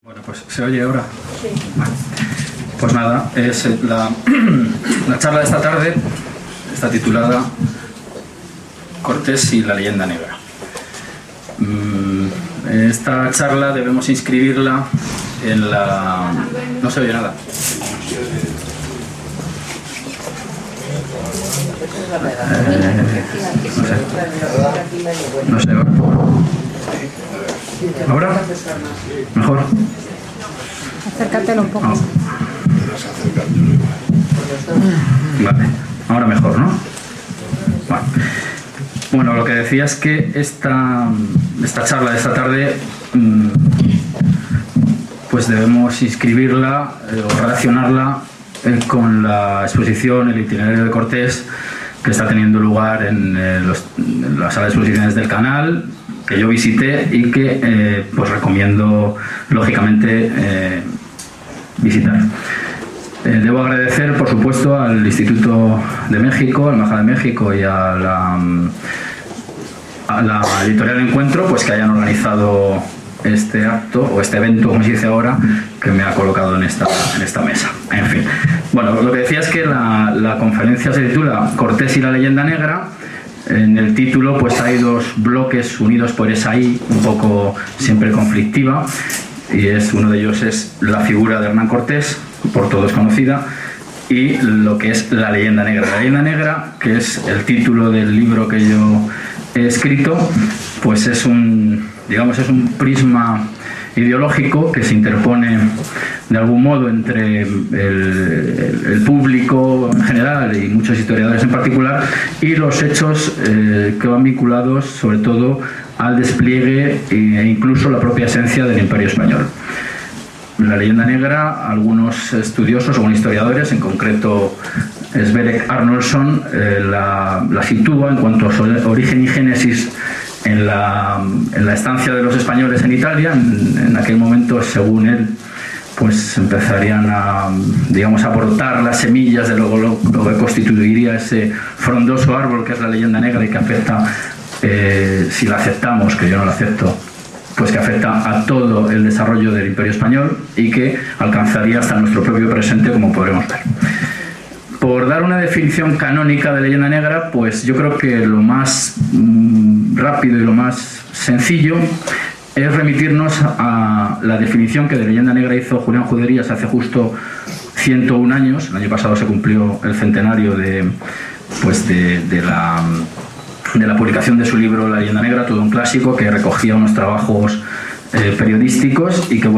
Bueno, pues ¿se oye ahora? Sí. Vale. Pues nada, es la charla de esta tarde está titulada Cortés y la leyenda negra. Esta charla debemos inscribirla en la... No se oye nada. No sé. ¿Ahora? ¿Mejor? Acércatelo un poco. Vale, ahora mejor, ¿no? Vale. Bueno, lo que decía es que esta charla de esta tarde pues debemos inscribirla o relacionarla con la exposición, el itinerario de Cortés, que está teniendo lugar en la sala de exposiciones del canal, que yo visité y que pues recomiendo lógicamente visitar. Debo agradecer, por supuesto, al Instituto de México, a la Embajada de México y a la editorial Encuentro, pues que hayan organizado este acto o este evento, como se dice ahora, que me ha colocado en esta mesa. En fin, bueno, lo que decía es que la conferencia se titula Cortés y la leyenda negra. En el título pues hay dos bloques unidos por esa I, un poco siempre conflictiva, y uno de ellos es la figura de Hernán Cortés, por todos conocida, y lo que es la leyenda negra. La leyenda negra, que es el título del libro que yo he escrito, pues es un prisma ideológico que se interpone de algún modo entre el público en general y muchos historiadores en particular y los hechos que van vinculados sobre todo al despliegue e incluso la propia esencia del Imperio Español. La leyenda negra, algunos estudiosos, algunos historiadores, en concreto Sverek Arnoldsson, la sitúa en cuanto a su origen y génesis en la estancia de los españoles en Italia. En aquel momento, según él, pues empezarían a brotar las semillas de lo que constituiría ese frondoso árbol que es la leyenda negra y que afecta, si la aceptamos, que yo no la acepto, pues que afecta a todo el desarrollo del Imperio Español y que alcanzaría hasta nuestro propio presente, como podremos ver. Por dar una definición canónica de leyenda negra, pues yo creo que lo más rápido y lo más sencillo es remitirnos a la definición que de leyenda negra hizo Julián Juderías hace justo 101 años. El año pasado se cumplió el centenario de la publicación de su libro La leyenda negra, todo un clásico que recogía unos trabajos periodísticos y que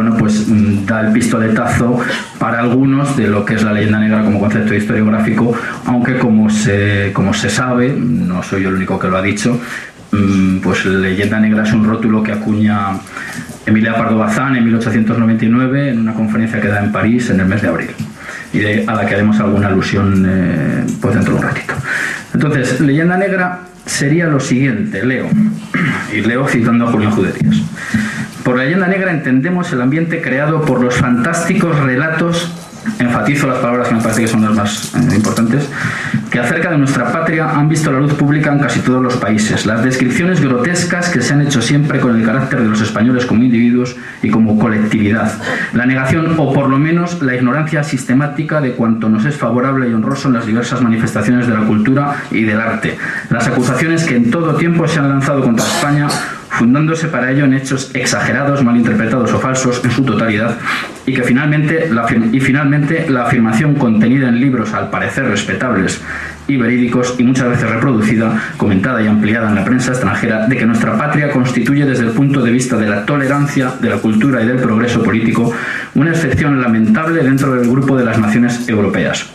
da el pistoletazo para algunos de lo que es la leyenda negra como concepto historiográfico, aunque como se sabe, no soy yo el único que lo ha dicho, pues leyenda negra es un rótulo que acuña Emilia Pardo Bazán en 1899 en una conferencia que da en París en el mes de abril y a la que haremos alguna alusión dentro de un ratito. Entonces, leyenda negra sería lo siguiente, leo citando a Julián Juderías. Por la leyenda negra entendemos el ambiente creado por los fantásticos relatos, enfatizo las palabras que me parece que son las más importantes, que acerca de nuestra patria han visto la luz pública en casi todos los países. Las descripciones grotescas que se han hecho siempre con el carácter de los españoles como individuos y como colectividad. La negación o por lo menos la ignorancia sistemática de cuanto nos es favorable y honroso en las diversas manifestaciones de la cultura y del arte. Las acusaciones que en todo tiempo se han lanzado contra España, fundándose para ello en hechos exagerados, malinterpretados o falsos en su totalidad, y que finalmente la afirmación contenida en libros al parecer respetables y verídicos y muchas veces reproducida, comentada y ampliada en la prensa extranjera, de que nuestra patria constituye desde el punto de vista de la tolerancia, de la cultura y del progreso político una excepción lamentable dentro del grupo de las naciones europeas.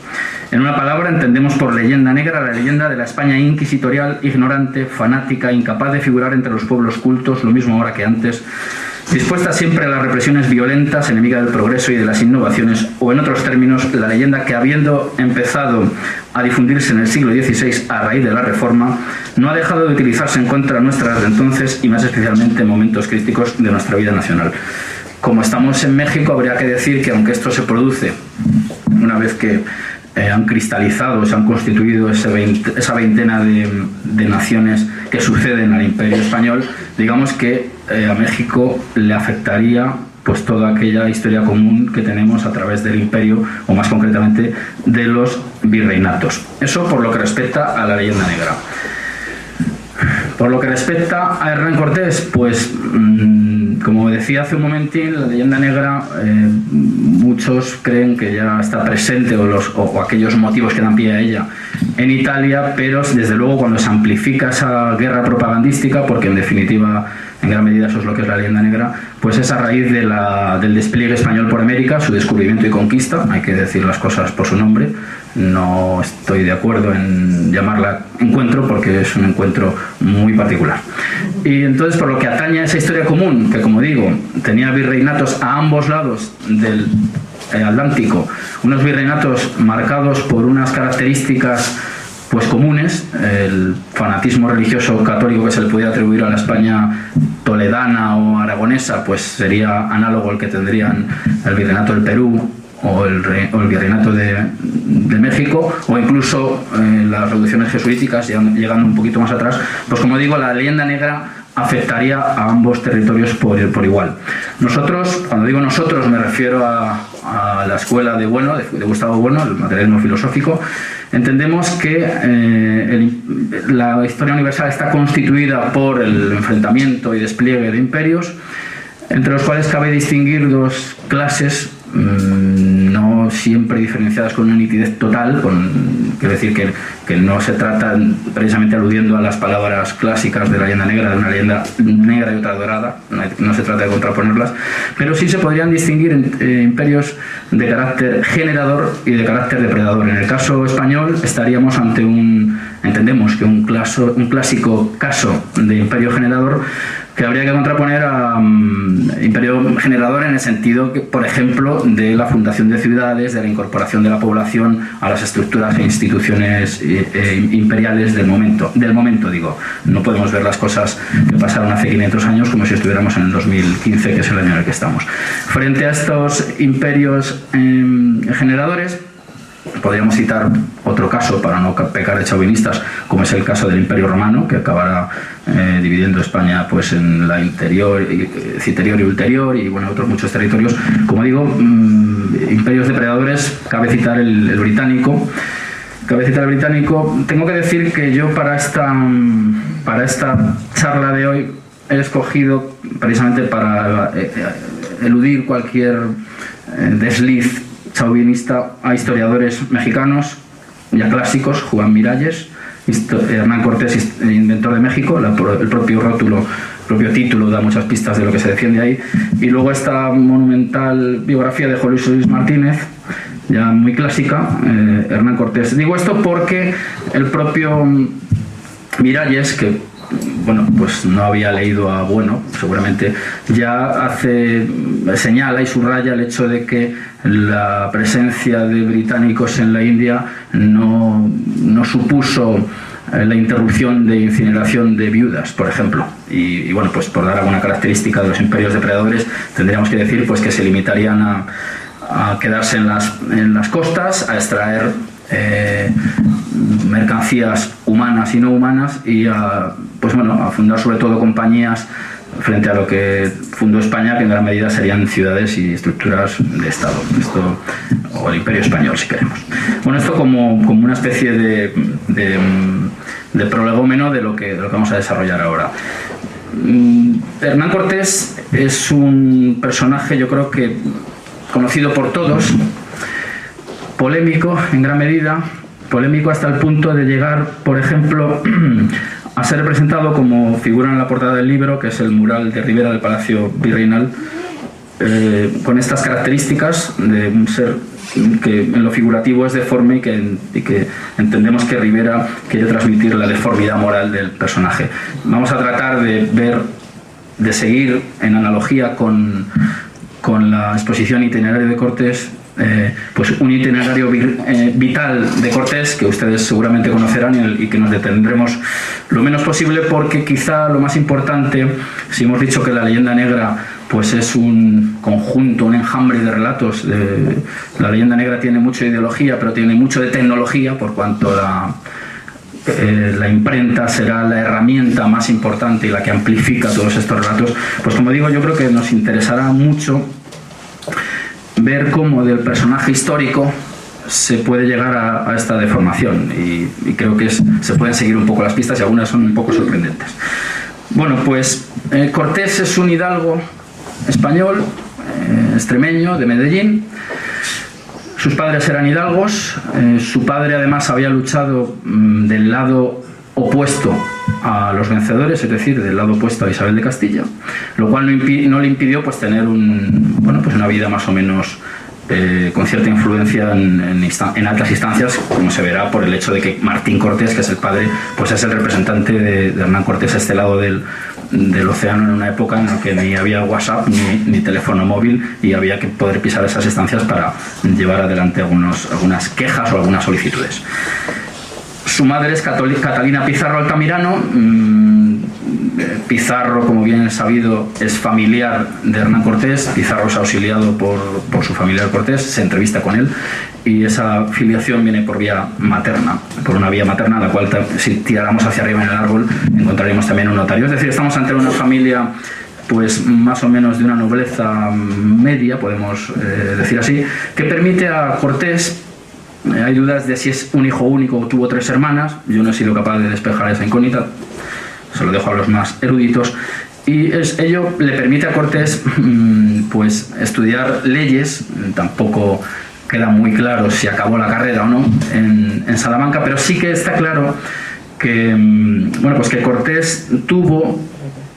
En una palabra, entendemos por leyenda negra la leyenda de la España inquisitorial, ignorante, fanática, incapaz de figurar entre los pueblos cultos, lo mismo ahora que antes, dispuesta siempre a las represiones violentas, enemiga del progreso y de las innovaciones, o en otros términos, la leyenda que, habiendo empezado a difundirse en el siglo XVI a raíz de la Reforma, no ha dejado de utilizarse en contra nuestra desde entonces y más especialmente en momentos críticos de nuestra vida nacional. Como estamos en México, habría que decir que aunque esto se produce una vez que han cristalizado, se han constituido esa veintena de naciones que suceden al Imperio Español, digamos que a México le afectaría pues toda aquella historia común que tenemos a través del imperio, o más concretamente de los virreinatos. Eso por lo que respecta a la leyenda negra. Por lo que respecta a Hernán Cortés, pues como decía hace un momentín, la leyenda negra, muchos creen que ya está presente o aquellos motivos que dan pie a ella en Italia, pero desde luego cuando se amplifica esa guerra propagandística, porque en definitiva en gran medida eso es lo que es la leyenda negra, pues es a raíz del despliegue español por América, su descubrimiento y conquista, hay que decir las cosas por su nombre. No estoy de acuerdo en llamarla encuentro porque es un encuentro muy particular. Y entonces, por lo que atañe a esa historia común, que como digo, tenía virreinatos a ambos lados del Atlántico, unos virreinatos marcados por unas características pues comunes, el fanatismo religioso católico que se le podía atribuir a la España toledana o aragonesa, pues sería análogo al que tendrían el virreinato del Perú o el virreinato de México, o incluso las revoluciones jesuíticas, llegando un poquito más atrás. Pues como digo, la leyenda negra afectaría a ambos territorios por igual. Nosotros, cuando digo nosotros, me refiero a la escuela de Bueno, de Gustavo Bueno, el materialismo filosófico. Entendemos que la historia universal está constituida por el enfrentamiento y despliegue de imperios, entre los cuales cabe distinguir dos clases no siempre diferenciadas con una nitidez total, quiero decir que no se trata, precisamente aludiendo a las palabras clásicas de la leyenda negra, de una leyenda negra y otra dorada, no se trata de contraponerlas, pero sí se podrían distinguir imperios de carácter generador y de carácter depredador. En el caso español estaríamos ante entendemos que un clásico caso de imperio generador, que habría que contraponer a imperio generador en el sentido, por ejemplo, de la fundación de ciudades, de la incorporación de la población a las estructuras e instituciones imperiales del momento digo. No podemos ver las cosas que pasaron hace 500 años como si estuviéramos en el 2015, que es el año en el que estamos. Frente a estos imperios generadores, podríamos citar otro caso, para no pecar de chauvinistas, como es el caso del Imperio Romano, que acabará dividiendo España pues en la interior y ulterior, y bueno, otros muchos territorios. Como digo, imperios depredadores, cabe citar el británico. Tengo que decir que yo para esta charla de hoy he escogido, precisamente para eludir cualquier desliz chauvinista, a historiadores mexicanos ya clásicos: Juan Miralles, Hernán Cortés, inventor de México. El propio rótulo, el propio título da muchas pistas de lo que se defiende ahí. Y luego esta monumental biografía de José Luis Martínez, ya muy clásica, Hernán Cortés. Digo esto porque el propio Miralles, que bueno, pues no había leído a Bueno, seguramente, ya señala y subraya el hecho de que la presencia de británicos en la India no supuso la interrupción de incineración de viudas, por ejemplo. Y bueno, pues por dar alguna característica de los imperios depredadores, tendríamos que decir pues que se limitarían a quedarse en las costas, a extraer mercancías humanas y no humanas, y a fundar sobre todo compañías frente a lo que fundó España, que en gran medida serían ciudades y estructuras de Estado, o el Imperio Español, si queremos. Bueno, esto como una especie de prolegómeno de lo que vamos a desarrollar ahora. Hernán Cortés es un personaje, yo creo que conocido por todos, polémico en gran medida, polémico hasta el punto de llegar, por ejemplo, a ser representado como figura en la portada del libro, que es el mural de Rivera del Palacio Virreinal, con estas características de un ser que en lo figurativo es deforme y que entendemos que Rivera quiere transmitir la deformidad moral del personaje. Vamos a tratar de seguir en analogía con la exposición Itinerario de Cortés, pues un itinerario vital de Cortés que ustedes seguramente conocerán y que nos detendremos lo menos posible, porque quizá lo más importante, si hemos dicho que la leyenda negra pues es un conjunto, un enjambre de relatos, la leyenda negra tiene mucha ideología, pero tiene mucho de tecnología, por cuanto la imprenta será la herramienta más importante y la que amplifica todos estos relatos, pues como digo, yo creo que nos interesará mucho ver cómo del personaje histórico se puede llegar a esta deformación, y creo que se pueden seguir un poco las pistas y algunas son un poco sorprendentes. Bueno, pues Cortés es un hidalgo español, extremeño, de Medellín. Sus padres eran hidalgos. Su padre además había luchado del lado opuesto a los vencedores, es decir, del lado opuesto a Isabel de Castilla, lo cual no le impidió pues tener una vida más o menos con cierta influencia en altas instancias, como se verá por el hecho de que Martín Cortés, que es el padre, pues es el representante de Hernán Cortés a este lado del océano, en una época en la que ni había WhatsApp ni teléfono móvil, y había que poder pisar esas estancias para llevar adelante algunas quejas o algunas solicitudes. Su madre es Catalina Pizarro Altamirano. Pizarro, como bien es sabido, es familiar de Hernán Cortés. Pizarro es auxiliado por su familiar Cortés, se entrevista con él, y esa filiación viene por vía materna, por una vía materna, la cual, si tiráramos hacia arriba en el árbol, encontraríamos también un notario. Es decir, estamos ante una familia pues más o menos de una nobleza media, podemos decir así, que permite a Cortés. Hay dudas de si es un hijo único o tuvo 3 hermanas. Yo no he sido capaz de despejar esa incógnita, se lo dejo a los más eruditos. Y ello le permite a Cortés pues estudiar leyes. Tampoco queda muy claro si acabó la carrera o no en Salamanca, pero sí que está claro que, pues que Cortés tuvo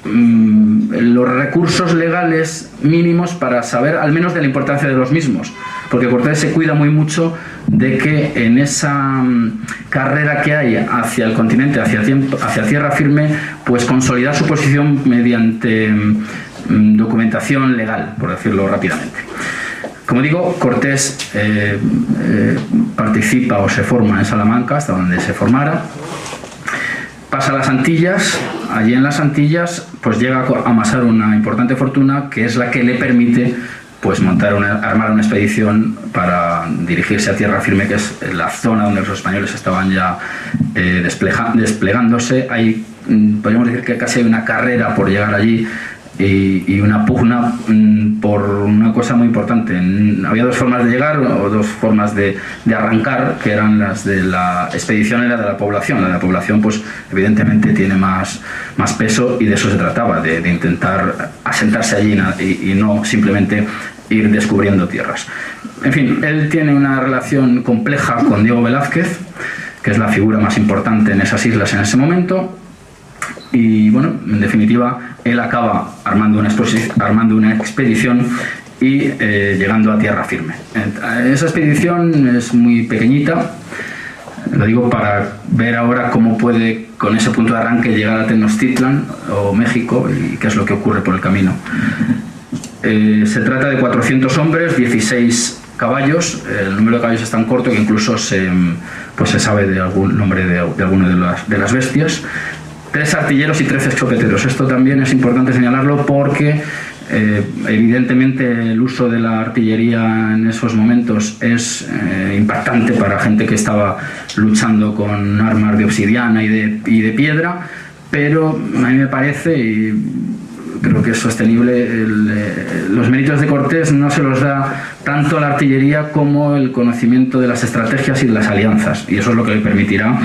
los recursos legales mínimos para saber al menos de la importancia de los mismos, porque Cortés se cuida muy mucho de que en esa carrera que hay hacia el continente, hacia tierra firme, pues consolidar su posición mediante documentación legal, por decirlo rápidamente. Como digo, Cortés participa o se forma en Salamanca, hasta donde se formara. Pasa a las Antillas. Allí en las Antillas pues llega a amasar una importante fortuna, que es la que le permite pues armar una expedición para dirigirse a tierra firme, que es la zona donde los españoles estaban ya desplegándose. Podríamos decir que casi hay una carrera por llegar allí, y una pugna por una cosa muy importante. Había 2 formas de llegar, o 2 formas de arrancar, que eran las de la expedición y la de la población. La de la población, pues evidentemente tiene más peso, y de eso se trataba, de intentar asentarse allí y no simplemente ir descubriendo tierras. En fin, él tiene una relación compleja con Diego Velázquez, que es la figura más importante en esas islas en ese momento. Y bueno, en definitiva, él acaba armando una expedición y llegando a tierra firme. Esa expedición es muy pequeñita, lo digo para ver ahora cómo puede, con ese punto de arranque, llegar a Tenochtitlan o México, y qué es lo que ocurre por el camino. Se trata de 400 hombres, 16 caballos. El número de caballos es tan corto que incluso se sabe de algún nombre de alguna de las bestias. 3 artilleros y 13 escopeteros. Esto también es importante señalarlo, porque evidentemente el uso de la artillería en esos momentos es impactante para gente que estaba luchando con armas de obsidiana y de piedra, pero a mí me parece, y creo que es sostenible, los méritos de Cortés no se los da tanto a la artillería como el conocimiento de las estrategias y de las alianzas, y eso es lo que le permitirá,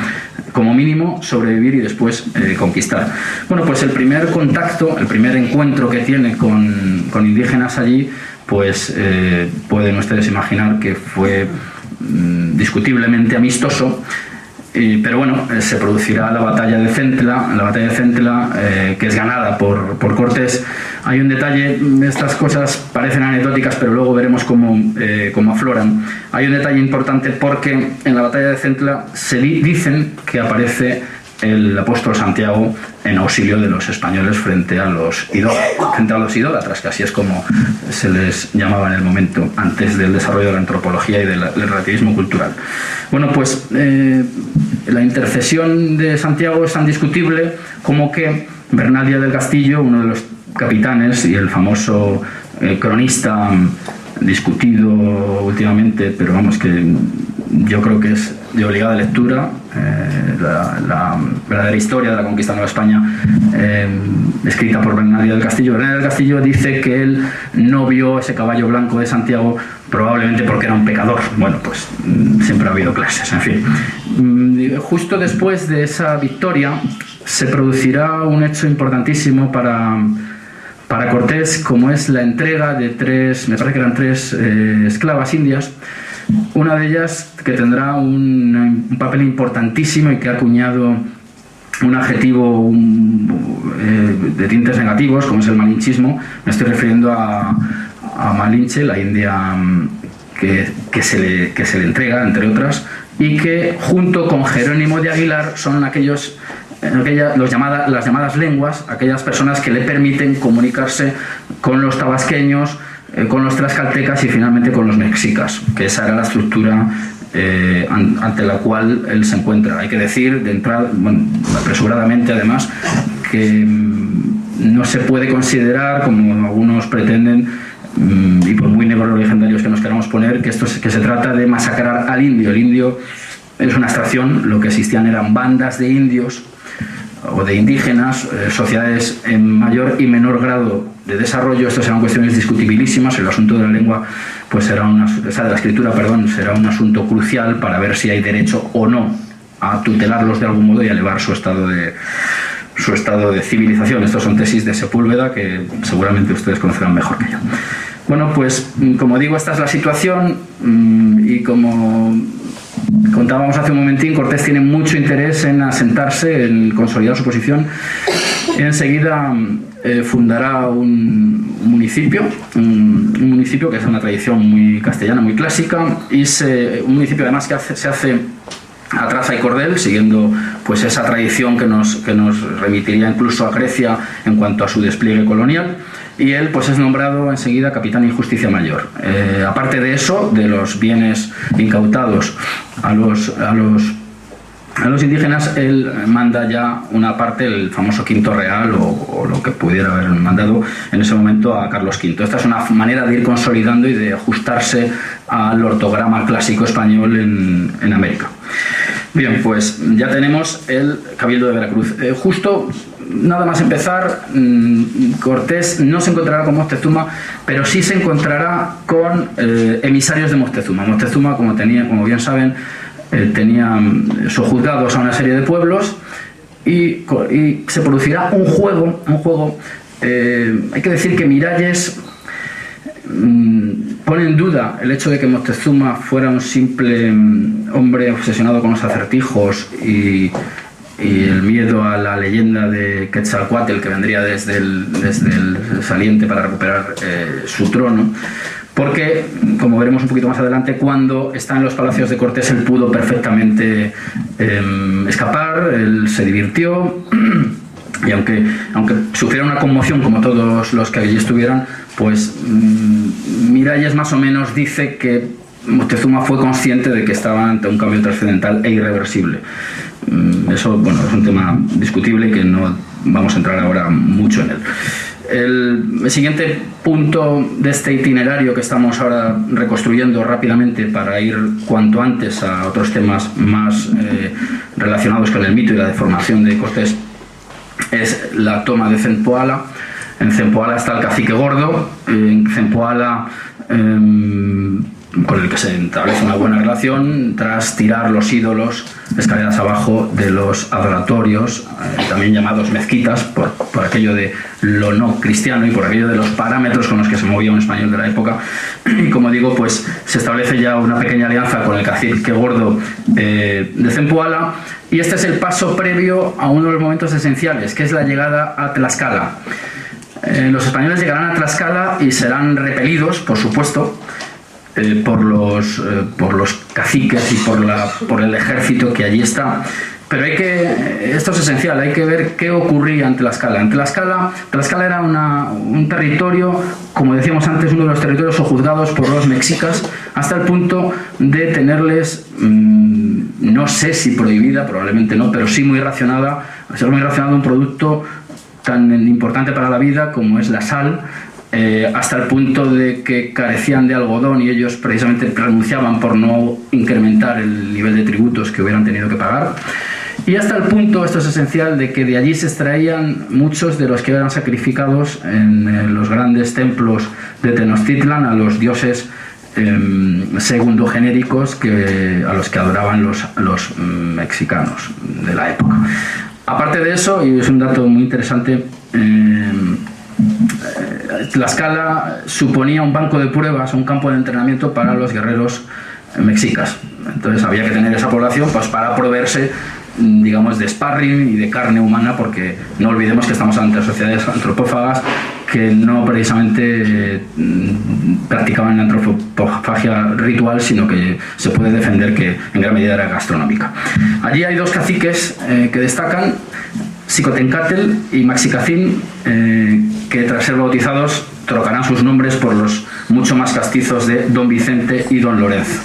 como mínimo, sobrevivir y después conquistar. Bueno, pues el primer contacto, el primer encuentro que tiene con indígenas allí, pues pueden ustedes imaginar que fue discutiblemente amistoso. Pero bueno, se producirá la batalla de Centla, que es ganada por Cortés. Hay un detalle, estas cosas parecen anecdóticas, pero luego veremos cómo afloran. Hay un detalle importante, porque en la batalla de Centla dicen que aparece el apóstol Santiago en auxilio de los españoles frente a los idólatras, que así es como se les llamaba en el momento, antes del desarrollo de la antropología y del relativismo cultural. Bueno, pues la intercesión de Santiago es tan discutible como que Bernal Díaz del Castillo, uno de los capitanes y el famoso cronista discutido últimamente, pero vamos, que yo creo que es de obligada lectura, la verdadera historia de la conquista de Nueva España, escrita por Bernardino del Castillo. Bernardino del Castillo dice que él no vio ese caballo blanco de Santiago probablemente porque era un pecador. Bueno, pues siempre ha habido clases, en fin. Justo después de esa victoria se producirá un hecho importantísimo para Cortés, como es la entrega de tres, me parece que eran tres esclavas indias. Una de ellas que tendrá un papel importantísimo y que ha acuñado un adjetivo de tintes negativos, como es el malinchismo. Me estoy refiriendo a Malinche, la india que se le entrega, entre otras, y que junto con Jerónimo de Aguilar son las llamadas lenguas, aquellas personas que le permiten comunicarse con los tabasqueños, con los tlaxcaltecas y finalmente con los mexicas, que esa era la estructura ante la cual él se encuentra. Hay que decir, de entrada, apresuradamente además, que no se puede considerar, como algunos pretenden, y por muy negros legendarios que nos queramos poner, que se trata de masacrar al indio. El indio es una abstracción, lo que existían eran bandas de indios o de indígenas, sociedades en mayor y menor grado de desarrollo. Estas eran cuestiones discutibilísimas. El asunto de la lengua, pues de la escritura, será un asunto crucial para ver si hay derecho o no a tutelarlos de algún modo y a elevar su estado de civilización. Estos son tesis de Sepúlveda que seguramente ustedes conocerán mejor que yo. Bueno, pues como digo, esta es la situación, y como contábamos hace un momentín, Cortés tiene mucho interés en asentarse, en consolidar su posición. Enseguida fundará un municipio que es una tradición muy castellana, muy clásica, y un municipio además que se hace a traza y cordel, siguiendo pues esa tradición que nos remitiría incluso a Grecia en cuanto a su despliegue colonial. Y él pues es nombrado enseguida capitán y justicia mayor. Aparte de eso, de los bienes incautados a los indígenas, él manda ya una parte, el famoso quinto real, o lo que pudiera haber mandado en ese momento a Carlos V. Esta es una manera de ir consolidando y de ajustarse al ortograma clásico español en América. Bien, pues ya tenemos el Cabildo de Veracruz. Justo nada más empezar, Cortés no se encontrará con Moctezuma, pero sí se encontrará con emisarios de Moctezuma. Moctezuma, como bien saben, tenía sojuzgados a una serie de pueblos, y se producirá un juego. Hay que decir que Miralles pone en duda el hecho de que Moctezuma fuera un simple hombre obsesionado con los acertijos y el miedo a la leyenda de Quetzalcóatl, que vendría desde el saliente para recuperar su trono. Porque, como veremos un poquito más adelante, cuando está en los palacios de Cortés, él pudo perfectamente escapar, él se divirtió, y aunque sufriera una conmoción como todos los que allí estuvieran, pues Miralles más o menos dice que Moctezuma fue consciente de que estaba ante un cambio trascendental e irreversible. Eso, bueno, es un tema discutible y que no vamos a entrar ahora mucho en él. El siguiente punto de este itinerario que estamos ahora reconstruyendo rápidamente para ir cuanto antes a otros temas más relacionados con el mito y la deformación de Cortés es la toma de Zempoala. En Zempoala está el cacique gordo, en Zempoala con el que se establece una buena relación tras tirar los ídolos escaleras abajo de los adoratorios, también llamados mezquitas, por aquello de lo no cristiano y por aquello de los parámetros con los que se movía un español de la época. Y como digo, pues se establece ya una pequeña alianza con el cacique gordo de Zempoala, y este es el paso previo a uno de los momentos esenciales, que es la llegada a Tlaxcala. Los españoles llegarán a Tlaxcala y serán repelidos, por supuesto, por los caciques y por el ejército que allí está. Pero esto es esencial, hay que ver qué ocurría en Tlaxcala. En Tlaxcala era un territorio, como decíamos antes, uno de los territorios sojuzgados por los mexicas, hasta el punto de tenerles, no sé si prohibida, probablemente no, pero sí muy racionado un producto tan importante para la vida como es la sal, hasta el punto de que carecían de algodón y ellos precisamente renunciaban por no incrementar el nivel de tributos que hubieran tenido que pagar. Y hasta el punto, esto es esencial, de que de allí se extraían muchos de los que eran sacrificados en los grandes templos de Tenochtitlan a los dioses segundogenéricos a los que adoraban los mexicanos de la época. Aparte de eso, y es un dato muy interesante, Tlaxcala suponía un banco de pruebas, un campo de entrenamiento para los guerreros mexicas. Entonces había que tener esa población pues, para proveerse, digamos, de sparring y de carne humana, porque no olvidemos que estamos ante sociedades antropófagas que no precisamente practicaban la antropofagia ritual, sino que se puede defender que en gran medida era gastronómica. Allí hay dos caciques que destacan, Xicotencatl y Maxicacín, que tras ser bautizados trocarán sus nombres por los mucho más castizos de Don Vicente y Don Lorenzo.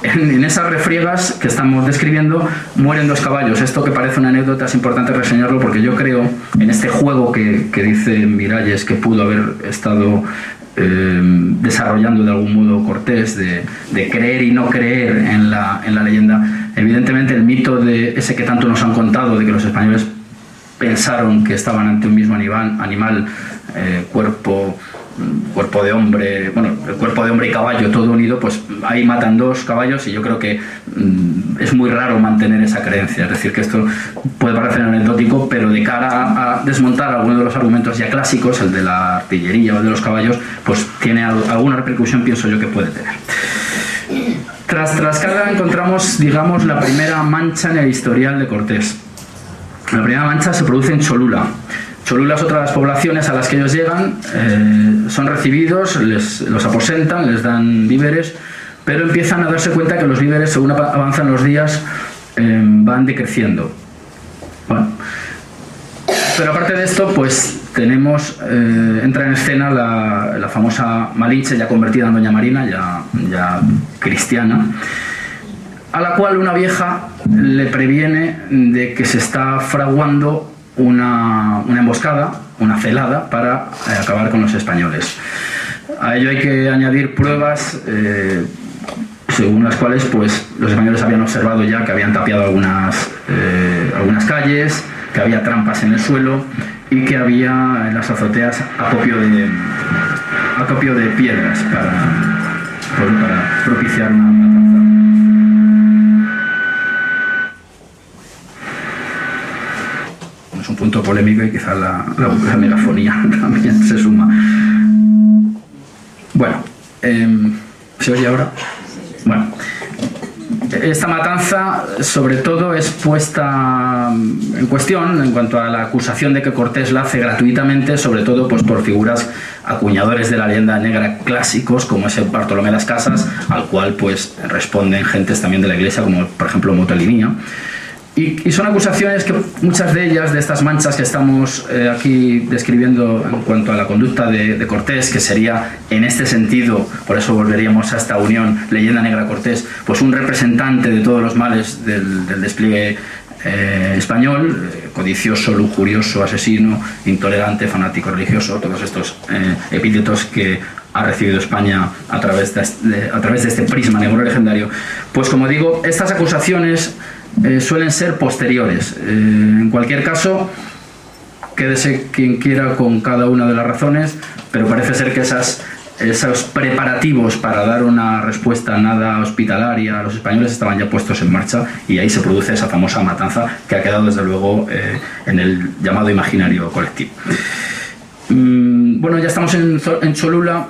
En esas refriegas que estamos describiendo mueren dos caballos. Esto que parece una anécdota es importante reseñarlo, porque yo creo en este juego que dice Miralles que pudo haber estado desarrollando de algún modo Cortés, de creer y no creer en la leyenda. Evidentemente el mito de ese que tanto nos han contado, de que los españoles pensaron que estaban ante un mismo animal, cuerpo de hombre, bueno, el cuerpo de hombre y caballo todo unido, pues ahí matan dos caballos, y yo creo que es muy raro mantener esa creencia. Es decir, que esto puede parecer anecdótico, pero de cara a desmontar algunos de los argumentos ya clásicos, el de la artillería o el de los caballos, pues tiene alguna repercusión, pienso yo, que puede tener. Tras Tlaxcala encontramos, digamos, la primera mancha en el historial de Cortés. La primera mancha se produce en Cholula. Cholula es otra de las poblaciones a las que ellos llegan, son recibidos, los aposentan, les dan víveres, pero empiezan a darse cuenta que los víveres, según avanzan los días, van decreciendo. Bueno, pero aparte de esto, pues tenemos, entra en escena la famosa Malinche, ya convertida en Doña Marina, ya cristiana, a la cual una vieja le previene de que se está fraguando una emboscada, una celada, para acabar con los españoles. A ello hay que añadir pruebas según las cuales pues, los españoles habían observado ya que habían tapiado algunas calles, que había trampas en el suelo y que había en las azoteas acopio de piedras para propiciar una matanza. Es un punto polémico y quizá la megafonía también se suma. Bueno, ¿se oye ahora? Bueno, esta matanza sobre todo es puesta en cuestión en cuanto a la acusación de que Cortés la hace gratuitamente, sobre todo pues, por figuras acuñadores de la leyenda negra clásicos, como ese Bartolomé Las Casas, al cual pues responden gentes también de la iglesia, como por ejemplo Motolinía. Y son acusaciones que muchas de ellas, de estas manchas que estamos aquí describiendo en cuanto a la conducta de Cortés, que sería en este sentido, por eso volveríamos a esta unión leyenda negra Cortés, pues un representante de todos los males del despliegue español, codicioso, lujurioso, asesino, intolerante, fanático religioso, todos estos epítetos que ha recibido España a través de este prisma negro legendario. Pues como digo, estas acusaciones suelen ser posteriores. En cualquier caso, quédese quien quiera con cada una de las razones, pero parece ser que esos preparativos para dar una respuesta nada hospitalaria a los españoles estaban ya puestos en marcha, y ahí se produce esa famosa matanza que ha quedado desde luego en el llamado imaginario colectivo. Bueno, ya estamos en Cholula.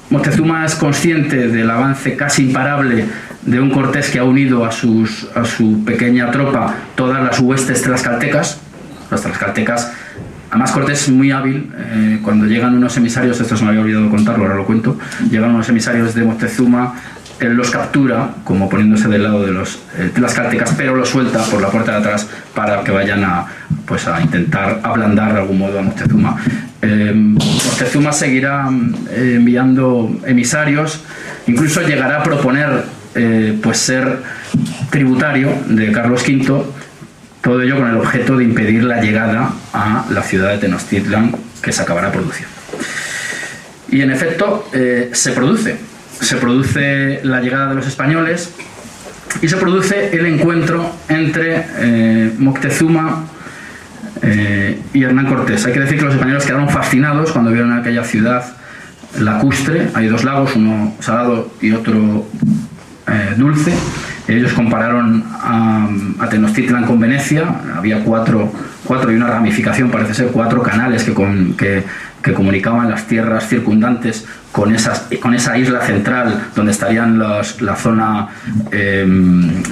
Moctezuma es consciente del avance casi imparable de un Cortés que ha unido a su pequeña tropa todas las huestes tlaxcaltecas. Los tlaxcaltecas, además Cortés es muy hábil, cuando llegan unos emisarios, esto se me había olvidado contarlo, ahora lo cuento, llegan unos emisarios de Moctezuma, él los captura, como poniéndose del lado de los tlaxcaltecas, pero los suelta por la puerta de atrás para que vayan a intentar ablandar de algún modo a Moctezuma. Moctezuma seguirá enviando emisarios, incluso llegará a proponer ser tributario de Carlos V, todo ello con el objeto de impedir la llegada a la ciudad de Tenochtitlan que se acabará produciendo. Y en efecto se produce la llegada de los españoles y se produce el encuentro entre Moctezuma y Hernán Cortés. Hay que decir que los españoles quedaron fascinados cuando vieron aquella ciudad lacustre. Hay dos lagos, uno salado y otro dulce. Ellos compararon a Tenochtitlan con Venecia. Había cuatro y una ramificación, parece ser, 4 canales que comunicaban las tierras circundantes con esa isla central donde estarían la zona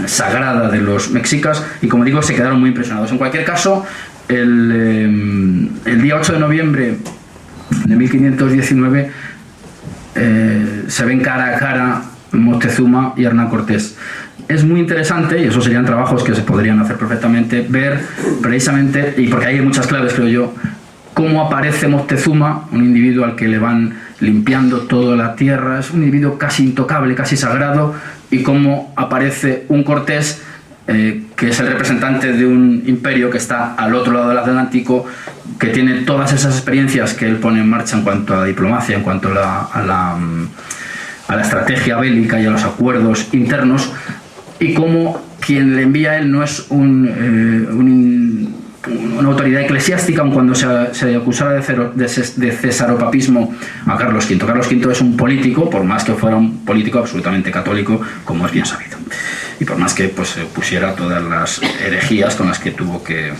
sagrada de los mexicas, y como digo, se quedaron muy impresionados. En cualquier caso, el día 8 de noviembre de 1519 se ven cara a cara Moctezuma y Hernán Cortés. Es muy interesante, y esos serían trabajos que se podrían hacer perfectamente, ver precisamente, y porque hay muchas claves, creo yo, cómo aparece Moctezuma, un individuo al que le van limpiando toda la tierra, es un individuo casi intocable, casi sagrado, y cómo aparece un Cortés que es el representante de un imperio que está al otro lado del Atlántico, que tiene todas esas experiencias que él pone en marcha en cuanto a diplomacia, en cuanto a la estrategia bélica y a los acuerdos internos, y cómo quien le envía a él no es una autoridad eclesiástica, aun cuando se acusara de cesaropapismo a Carlos V. Carlos V es un político, por más que fuera un político absolutamente católico, como es bien sabido, y por más que pues, pusiera todas las herejías con las que tuvo que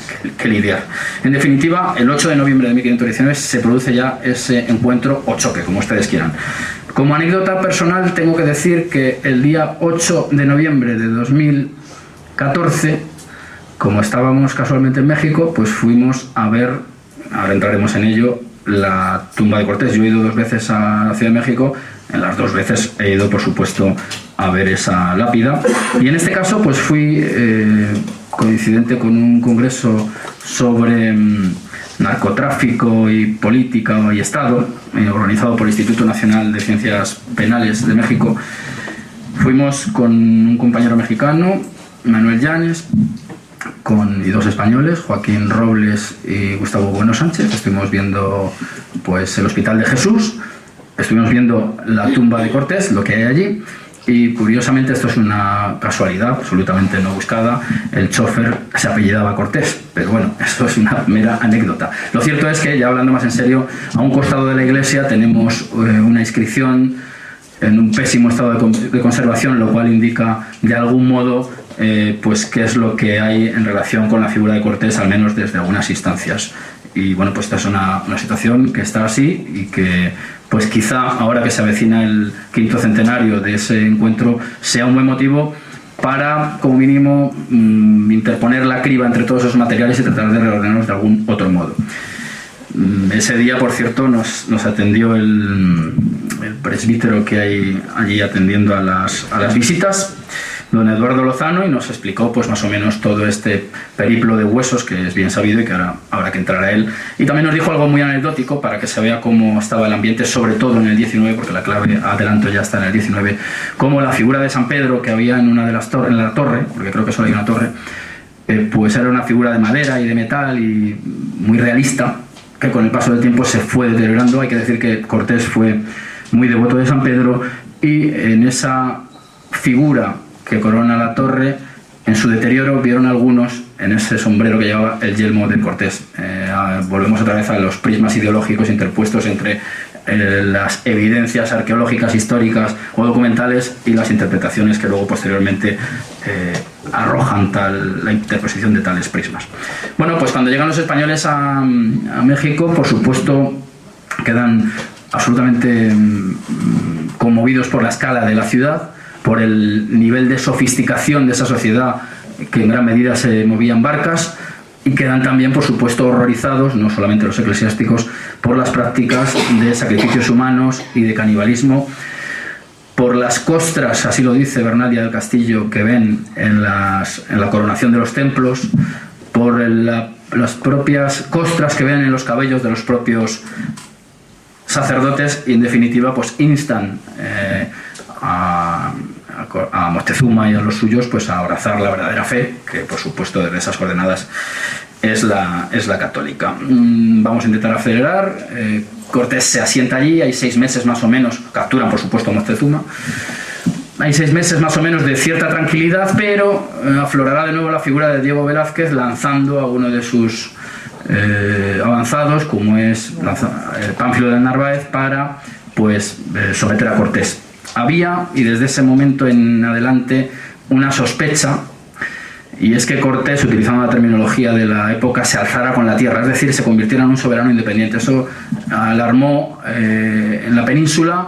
lidiar. En definitiva, el 8 de noviembre de 1519 se produce ya ese encuentro o choque, como ustedes quieran. Como anécdota personal, tengo que decir que el día 8 de noviembre de 2014, como estábamos casualmente en México, pues fuimos a ver, ahora entraremos en ello, la tumba de Cortés. Yo he ido 2 veces a la Ciudad de México, en las 2 veces he ido, por supuesto, a ver esa lápida. Y en este caso, pues fui coincidente con un congreso sobre narcotráfico y política y Estado, organizado por el Instituto Nacional de Ciencias Penales de México. Fuimos con un compañero mexicano, Manuel Llanes, y 2 españoles, Joaquín Robles y Gustavo Bueno Sánchez. Estuvimos viendo pues el Hospital de Jesús, estuvimos viendo la tumba de Cortés, lo que hay allí, y curiosamente, esto es una casualidad absolutamente no buscada, el chofer se apellidaba Cortés, pero bueno, esto es una mera anécdota. Lo cierto es que, ya hablando más en serio, a un costado de la iglesia tenemos una inscripción en un pésimo estado de conservación, lo cual indica de algún modo pues qué es lo que hay en relación con la figura de Cortés, al menos desde algunas instancias. Y bueno, pues esta es una situación que está así, y que pues quizá ahora que se avecina el 5º centenario de ese encuentro sea un buen motivo para, como mínimo, interponer la criba entre todos esos materiales y tratar de reordenarlos de algún otro modo. Ese día, por cierto, nos atendió el presbítero que hay allí atendiendo a las visitas, don Eduardo Lozano, y nos explicó pues más o menos todo este periplo de huesos, que es bien sabido y que ahora habrá que entrar a él. Y también nos dijo algo muy anecdótico para que se vea cómo estaba el ambiente, sobre todo en el 19, porque la clave, adelanto, ya está en el 19, como la figura de San Pedro que había en una de las en la torre, porque creo que solo hay una torre, pues era una figura de madera y de metal y muy realista, que con el paso del tiempo se fue deteriorando. Hay que decir que Cortés fue muy devoto de San Pedro, y en esa figura que corona la torre, en su deterioro vieron algunos en ese sombrero que llevaba el yelmo de Cortés. Volvemos otra vez a los prismas ideológicos interpuestos entre las evidencias arqueológicas, históricas o documentales y las interpretaciones que luego posteriormente arrojan la interposición de tales prismas. Bueno, pues cuando llegan los españoles a México, por supuesto quedan absolutamente conmovidos por la escala de la ciudad, por el nivel de sofisticación de esa sociedad, que en gran medida se movía en barcas, y quedan también, por supuesto, horrorizados, no solamente los eclesiásticos, por las prácticas de sacrificios humanos y de canibalismo, por las costras, así lo dice Bernardia del Castillo, que ven en la coronación de los templos, por las propias costras que ven en los cabellos de los propios sacerdotes, y en definitiva pues instan a Moctezuma y a los suyos pues a abrazar la verdadera fe, que por supuesto desde esas coordenadas es la católica. Vamos a intentar acelerar. Cortés se asienta allí, hay 6 meses más o menos, capturan por supuesto a Moctezuma. Hay 6 meses más o menos de cierta tranquilidad, pero aflorará de nuevo la figura de Diego Velázquez lanzando a uno de sus avanzados, como es Pánfilo de Narváez, para pues someter a Cortés. Había, y desde ese momento en adelante, una sospecha, y es que Cortés, utilizando la terminología de la época, se alzara con la tierra, es decir, se convirtiera en un soberano independiente. Eso alarmó en la península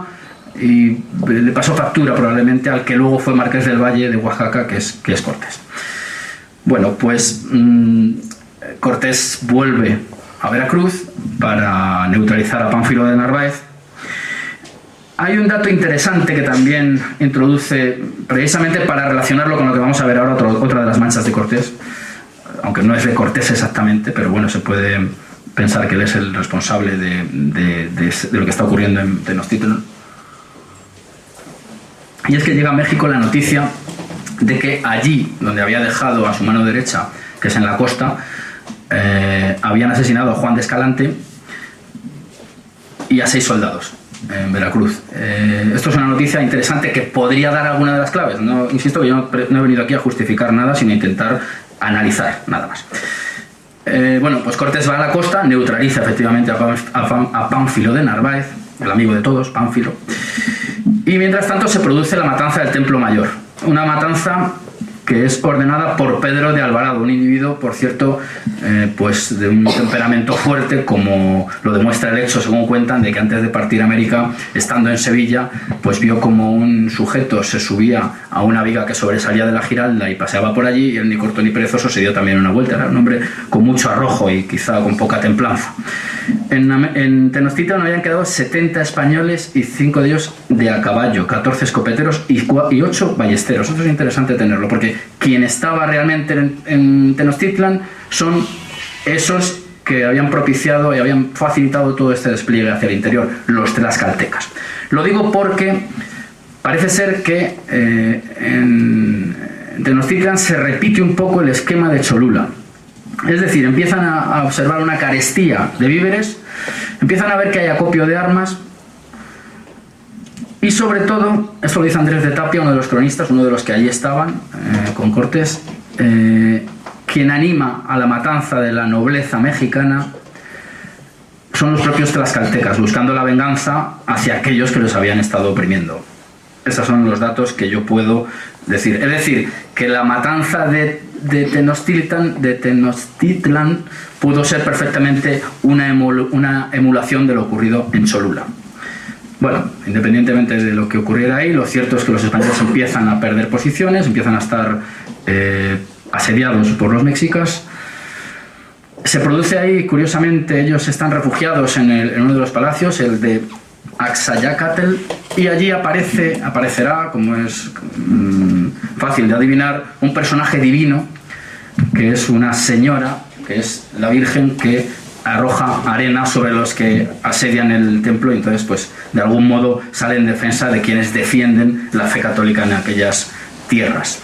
y le pasó factura probablemente al que luego fue Marqués del Valle de Oaxaca, que es Cortés. Bueno, pues Cortés vuelve a Veracruz para neutralizar a Pánfilo de Narváez. Hay un dato interesante que también introduce, precisamente para relacionarlo con lo que vamos a ver ahora, otra de las manchas de Cortés, aunque no es de Cortés exactamente, pero bueno, se puede pensar que él es el responsable de lo que está ocurriendo en Tenochtitlan. Y es que llega a México la noticia de que allí, donde había dejado a su mano derecha, que es en la costa, habían asesinado a Juan de Escalante y a 6 soldados en Veracruz. Esto es una noticia interesante que podría dar alguna de las claves. No, insisto que yo no he venido aquí a justificar nada, sino a intentar analizar nada más. Bueno, pues Cortés va a la costa, neutraliza efectivamente a Pánfilo de Narváez, el amigo de todos, Pánfilo, y mientras tanto se produce la matanza del Templo Mayor, una matanza que es ordenada por Pedro de Alvarado, un individuo, por cierto, pues de un temperamento fuerte, como lo demuestra el hecho, según cuentan, de que antes de partir a América, estando en Sevilla, pues vio como un sujeto se subía a una viga que sobresalía de la Giralda y paseaba por allí, y él, ni corto ni perezoso, se dio también una vuelta. Era un hombre con mucho arrojo y quizá con poca templanza. En Tenochtitlan habían quedado 70 españoles y 5 de ellos de a caballo, 14 escopeteros y 8 ballesteros. Esto es interesante tenerlo, porque quien estaba realmente en Tenochtitlan son esos que habían propiciado y habían facilitado todo este despliegue hacia el interior, los tlaxcaltecas. Lo digo porque parece ser que en Tenochtitlan se repite un poco el esquema de Cholula. Es decir, empiezan a observar una carestía de víveres, empiezan a ver que hay acopio de armas y sobre todo, esto lo dice Andrés de Tapia, uno de los cronistas, uno de los que allí estaban con Cortés, quien anima a la matanza de la nobleza mexicana son los propios tlaxcaltecas, buscando la venganza hacia aquellos que los habían estado oprimiendo. Estos son los datos que yo puedo decir. Es decir, que la matanza de Tenochtitlan pudo ser perfectamente una emulación de lo ocurrido en Cholula. Bueno, independientemente de lo que ocurriera ahí, lo cierto es que los españoles empiezan a perder posiciones, empiezan a estar asediados por los mexicas. Se produce ahí, curiosamente, ellos están refugiados en uno de los palacios, el de Axayácatl, y allí aparecerá, como es fácil de adivinar, un personaje divino, que es una señora, que es la Virgen, que arroja arena sobre los que asedian el templo, y entonces pues de algún modo sale en defensa de quienes defienden la fe católica en aquellas tierras.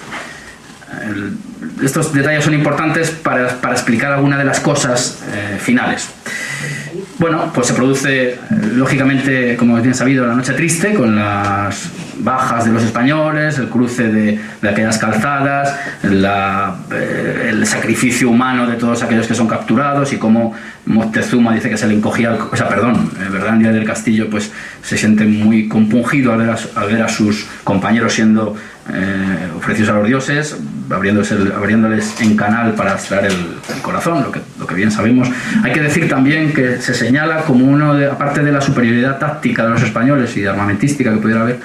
Estos detalles son importantes para explicar alguna de las cosas finales. Bueno, pues se produce, lógicamente, como bien sabido, la Noche Triste, con las bajas de los españoles, el cruce de aquellas calzadas, el sacrificio humano de todos aquellos que son capturados, y como Moctezuma dice que se le encogía, Bergandia del Castillo pues se siente muy compungido al ver a sus compañeros siendo ofrecidos a los dioses, abriéndoles en canal para extraer el corazón, lo que bien sabemos. Hay que decir también que se señala como aparte de la superioridad táctica de los españoles y de armamentística que pudiera haber,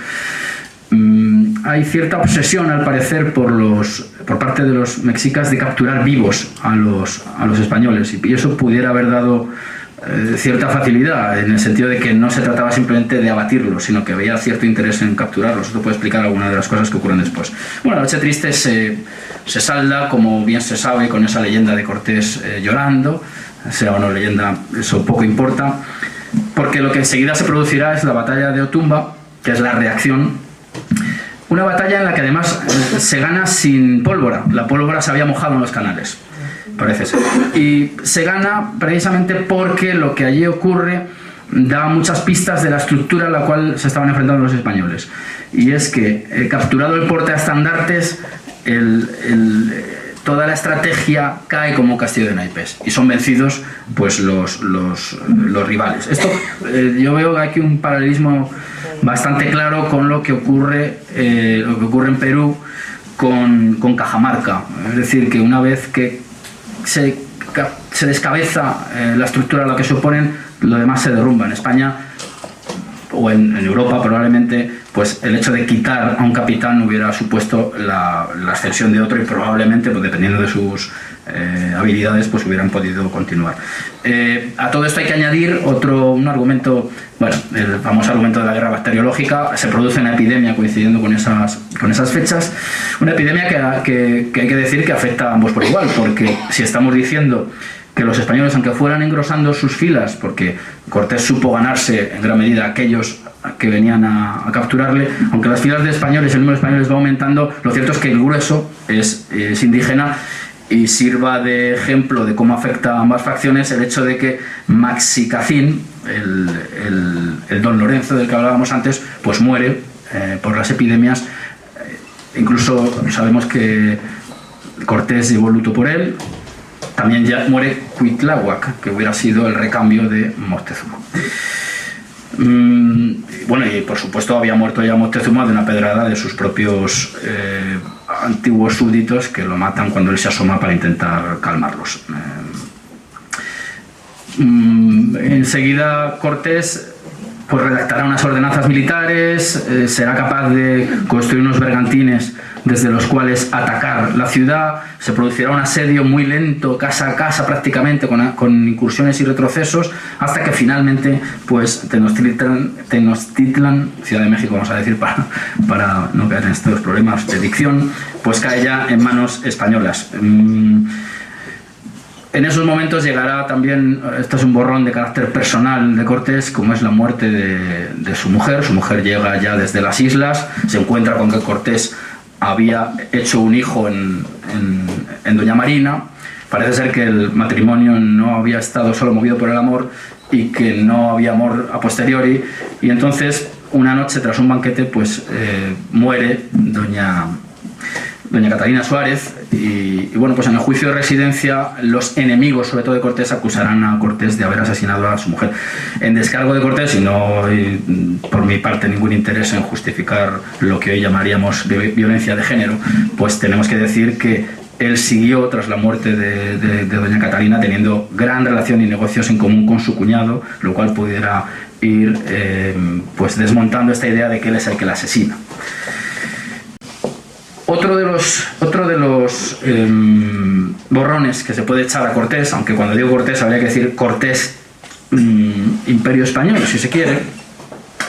hay cierta obsesión, al parecer, por parte de los mexicas de capturar vivos a los españoles, y eso pudiera haber dado cierta facilidad, en el sentido de que no se trataba simplemente de abatirlos, sino que había cierto interés en capturarlos. Esto puede explicar algunas de las cosas que ocurren después. Bueno, la Noche Triste se salda, como bien se sabe, con esa leyenda de Cortés llorando, sea o no leyenda, eso poco importa, porque lo que enseguida se producirá es la batalla de Otumba, que es la reacción. Una batalla en la que además se gana sin pólvora. La pólvora se había mojado en los canales. parece ser. Y se gana precisamente porque lo que allí ocurre da muchas pistas de la estructura a la cual se estaban enfrentando los españoles. Y es que, capturado el portaestandartes, toda la estrategia cae como castillo de naipes y son vencidos pues los rivales. Esto yo veo aquí un paralelismo bastante claro con lo que ocurre en Perú con Cajamarca. Es decir, que una vez que se descabeza la estructura a la que se oponen, lo demás se derrumba. En España o en Europa probablemente, pues el hecho de quitar a un capitán hubiera supuesto la ascensión de otro y probablemente, pues dependiendo de sus habilidades, pues hubieran podido continuar. A todo esto hay que añadir un argumento, bueno, el famoso argumento de la guerra bacteriológica. Se produce una epidemia coincidiendo con esas fechas, una epidemia que hay que decir que afecta a ambos por igual, porque si estamos diciendo que los españoles, aunque fueran engrosando sus filas, porque Cortés supo ganarse en gran medida a aquellos que venían a capturarle, aunque las filas de españoles, el número de españoles va aumentando, lo cierto es que el grueso es indígena, y sirva de ejemplo de cómo afecta a ambas facciones el hecho de que Maxicacín, el don Lorenzo del que hablábamos antes, pues muere por las epidemias. Incluso sabemos que Cortés llevó luto por él. También ya muere Cuitláhuac, que hubiera sido el recambio de Moctezuma. Bueno, y por supuesto había muerto ya Moctezuma de una pedrada de sus propios antiguos súbditos, que lo matan cuando él se asoma para intentar calmarlos. Enseguida Cortés pues redactará unas ordenanzas militares, será capaz de construir unos bergantines desde los cuales atacar la ciudad. Se producirá un asedio muy lento, casa a casa prácticamente, con incursiones y retrocesos, hasta que finalmente pues Tenochtitlan, Ciudad de México vamos a decir para no caer en estos problemas de dicción, pues cae ya en manos españolas. En esos momentos llegará también, esto es un borrón de carácter personal de Cortés, como es la muerte de su mujer. Su mujer llega ya desde las islas, se encuentra con que Cortés había hecho un hijo en Doña Marina. Parece ser que el matrimonio no había estado solo movido por el amor y que no había amor a posteriori, y entonces una noche tras un banquete pues muere Doña Catalina Suárez, y bueno, pues en el juicio de residencia los enemigos, sobre todo de Cortés, acusarán a Cortés de haber asesinado a su mujer. En descargo de Cortés, y no hay por mi parte ningún interés en justificar lo que hoy llamaríamos violencia de género, pues tenemos que decir que él siguió tras la muerte de Doña Catalina, teniendo gran relación y negocios en común con su cuñado, lo cual pudiera ir pues desmontando esta idea de que él es el que la asesina. Otro de los borrones que se puede echar a Cortés, aunque cuando digo Cortés habría que decir Cortés Imperio Español, si se quiere,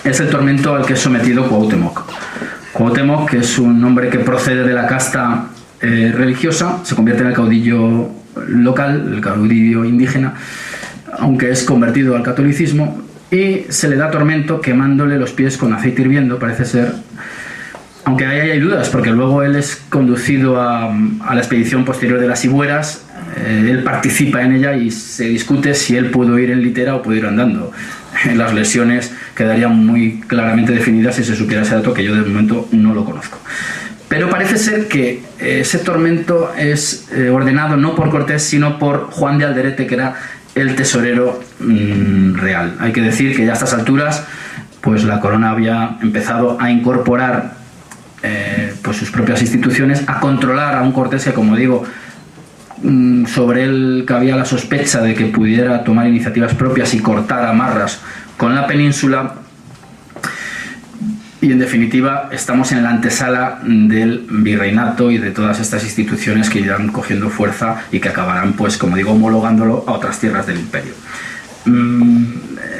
es el tormento al que es sometido Cuauhtémoc. Cuauhtémoc, que es un hombre que procede de la casta religiosa, se convierte en el caudillo local, el caudillo indígena, aunque es convertido al catolicismo, y se le da tormento quemándole los pies con aceite hirviendo, parece ser. Aunque ahí hay dudas, porque luego él es conducido a la expedición posterior de las Sigüeras, él participa en ella y se discute si él pudo ir en litera o pudo ir andando. Las lesiones quedarían muy claramente definidas si se supiera ese dato, que yo de momento no lo conozco. Pero parece ser que ese tormento es ordenado no por Cortés, sino por Juan de Alderete, que era el tesorero real. Hay que decir que ya a estas alturas pues la corona había empezado a incorporar pues sus propias instituciones, a controlar a un Cortés que, como digo, sobre él cabía la sospecha de que pudiera tomar iniciativas propias y cortar amarras con la península. Y en definitiva estamos en la antesala del virreinato y de todas estas instituciones que irán cogiendo fuerza y que acabarán, pues como digo, homologándolo a otras tierras del imperio.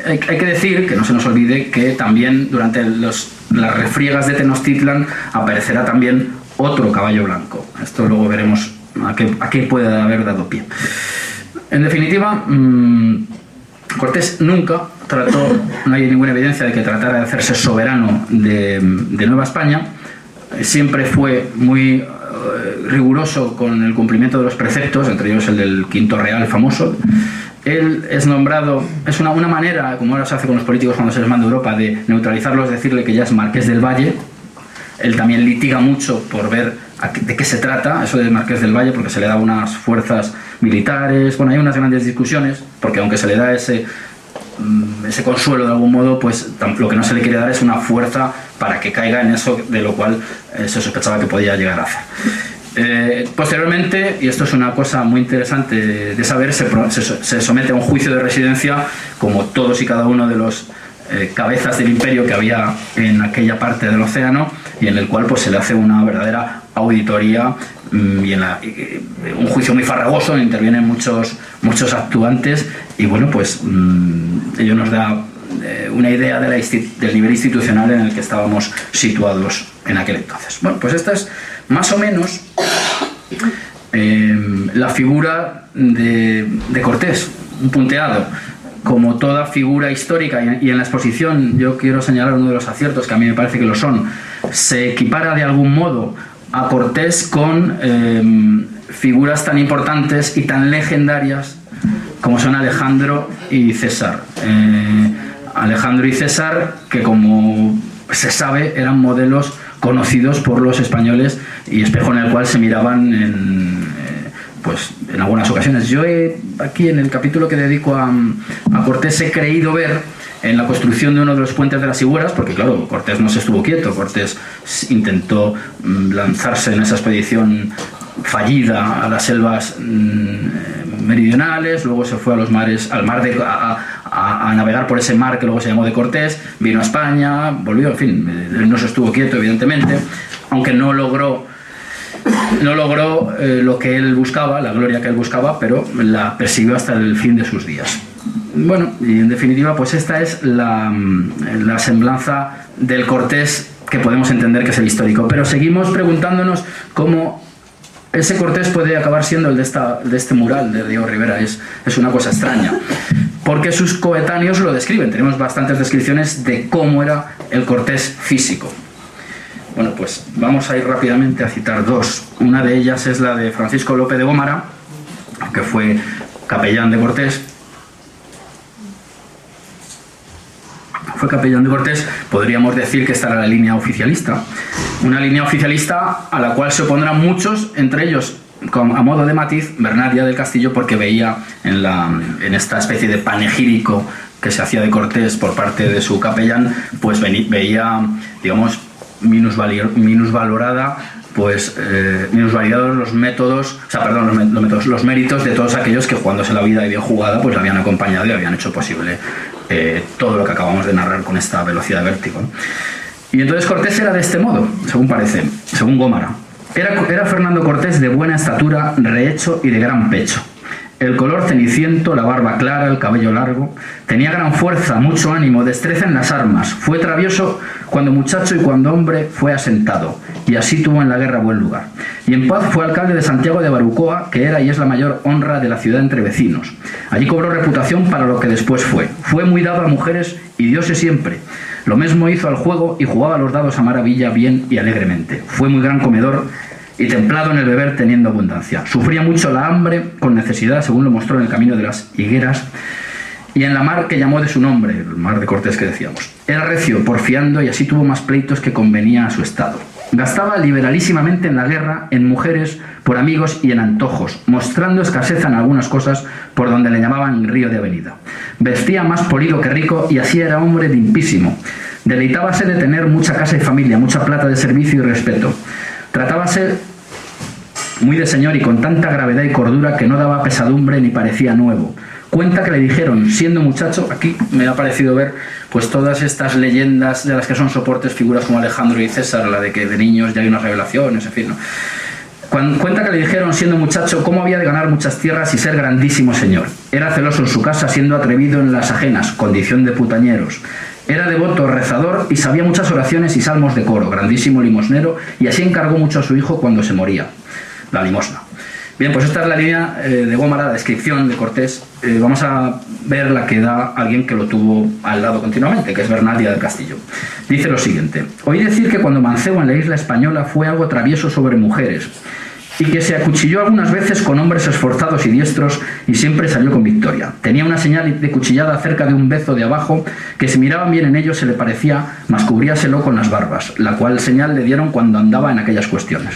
Hay que decir, que no se nos olvide, que también durante las refriegas de Tenochtitlan aparecerá también otro caballo blanco. Esto luego veremos a qué puede haber dado pie. En definitiva, Cortés nunca trató, no hay ninguna evidencia de que tratara de hacerse soberano de Nueva España. Siempre fue muy riguroso con el cumplimiento de los preceptos, entre ellos el del Quinto Real famoso. Él es nombrado, es una manera, como ahora se hace con los políticos cuando se les manda a Europa, de neutralizarlos, decirle que ya es Marqués del Valle. Él también litiga mucho por ver de qué se trata eso del Marqués del Valle, porque se le da unas fuerzas militares. Bueno, hay unas grandes discusiones, porque aunque se le da ese consuelo de algún modo, pues lo que no se le quiere dar es una fuerza para que caiga en eso de lo cual se sospechaba que podía llegar a hacer. Posteriormente, y esto es una cosa muy interesante de saber, se somete a un juicio de residencia, como todos y cada uno de los cabezas del imperio que había en aquella parte del océano, y en el cual pues se le hace una verdadera auditoría y un juicio muy farragoso, donde intervienen muchos actuantes, y bueno, pues ello nos da una idea del nivel institucional en el que estábamos situados en aquel entonces. Bueno, pues esta es más o menos la figura de Cortés, un punteado. Como toda figura histórica, y en la exposición yo quiero señalar uno de los aciertos que a mí me parece que lo son, se equipara de algún modo a Cortés con figuras tan importantes y tan legendarias como son Alejandro y César. Alejandro y César, que como se sabe eran modelos conocidos por los españoles y espejo en el cual se miraban en algunas ocasiones. Yo aquí en el capítulo que dedico a Cortés he creído ver en la construcción de uno de los puentes de las Higueras, porque claro, Cortés no se estuvo quieto, Cortés intentó lanzarse en esa expedición fallida a las selvas meridionales, luego se fue a los mares, a navegar por ese mar que luego se llamó de Cortés, vino a España, volvió, en fin, él no se estuvo quieto evidentemente, aunque no logró lo que él buscaba, la gloria que él buscaba, pero la persiguió hasta el fin de sus días. Bueno, y en definitiva, pues esta es la semblanza del Cortés que podemos entender que es el histórico. Pero seguimos preguntándonos cómo ese Cortés puede acabar siendo el de este mural de Diego Rivera. Es una cosa extraña, porque sus coetáneos lo describen. Tenemos bastantes descripciones de cómo era el Cortés físico. Bueno, pues vamos a ir rápidamente a citar dos. Una de ellas es la de Francisco Lope de Gómara, que fue capellán de Cortés. Podríamos decir que esta era la línea oficialista. Una línea oficialista a la cual se opondrán muchos, entre ellos, a modo de matiz, Bernat Díaz del Castillo, porque veía en esta especie de panegírico que se hacía de Cortés por parte de su capellán, pues veía, digamos, minusvalorados los métodos, los méritos de todos aquellos que, jugándose la vida y bien jugada, pues la habían acompañado y habían hecho posible todo lo que acabamos de narrar con esta velocidad de vértigo. Y entonces Cortés era de este modo, según parece, según Gómara. Era Fernando Cortés de buena estatura, rehecho y de gran pecho. El color ceniciento, la barba clara, el cabello largo. Tenía gran fuerza, mucho ánimo, destreza en las armas. Fue travieso cuando muchacho y cuando hombre fue asentado. Y así tuvo en la guerra buen lugar. Y en paz fue alcalde de Santiago de Barucoa, que era y es la mayor honra de la ciudad entre vecinos. Allí cobró reputación para lo que después fue. Fue muy dado a mujeres y diose siempre. Lo mismo hizo al juego y jugaba los dados a maravilla, bien y alegremente. Fue muy gran comedor y templado en el beber, teniendo abundancia. Sufría mucho la hambre con necesidad, según lo mostró en el camino de las higueras y en la mar que llamó de su nombre, el mar de Cortés que decíamos. Era recio, porfiando, y así tuvo más pleitos que convenía a su estado. Gastaba liberalísimamente en la guerra, en mujeres, por amigos y en antojos, mostrando escaseza en algunas cosas por donde le llamaban río de avenida. Vestía más polido que rico y así era hombre limpísimo. Deleitábase de tener mucha casa y familia, mucha plata de servicio y respeto. Tratábase muy de señor y con tanta gravedad y cordura que no daba pesadumbre ni parecía nuevo. Cuenta que le dijeron, siendo muchacho, aquí me ha parecido ver pues todas estas leyendas de las que son soportes, figuras como Alejandro y César, la de que de niños ya hay unas revelaciones, en fin, ¿no? Cuenta que le dijeron, siendo muchacho, cómo había de ganar muchas tierras y ser grandísimo señor. Era celoso en su casa, siendo atrevido en las ajenas, condición de putañeros. Era devoto, rezador y sabía muchas oraciones y salmos de coro, grandísimo limosnero, y así encargó mucho a su hijo cuando se moría, la limosna. Bien, pues esta es la línea de Gómara, la descripción de Cortés. Vamos a ver la que da alguien que lo tuvo al lado continuamente, que es Bernal Díaz del Castillo. Dice lo siguiente: oí decir que cuando Mancebo en la isla española fue algo travieso sobre mujeres, y que se acuchilló algunas veces con hombres esforzados y diestros y siempre salió con victoria. Tenía una señal de cuchillada cerca de un bezo de abajo que si miraban bien en ellos se le parecía, mas cubríaselo con las barbas, la cual señal le dieron cuando andaba en aquellas cuestiones.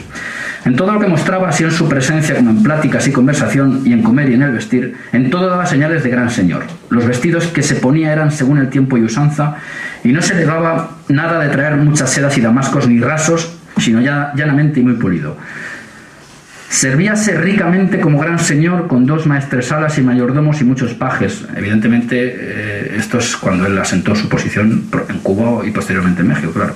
En todo lo que mostraba, así en su presencia como en pláticas y conversación, y en comer y en el vestir, en todo daba señales de gran señor. Los vestidos que se ponía eran según el tiempo y usanza, y no se le daba nada de traer muchas sedas y damascos ni rasos, sino llanamente y muy pulido. Servíase ricamente como gran señor con 2 maestresalas y mayordomos y muchos pajes. Evidentemente, esto es cuando él asentó su posición en Cuba y posteriormente en México, claro.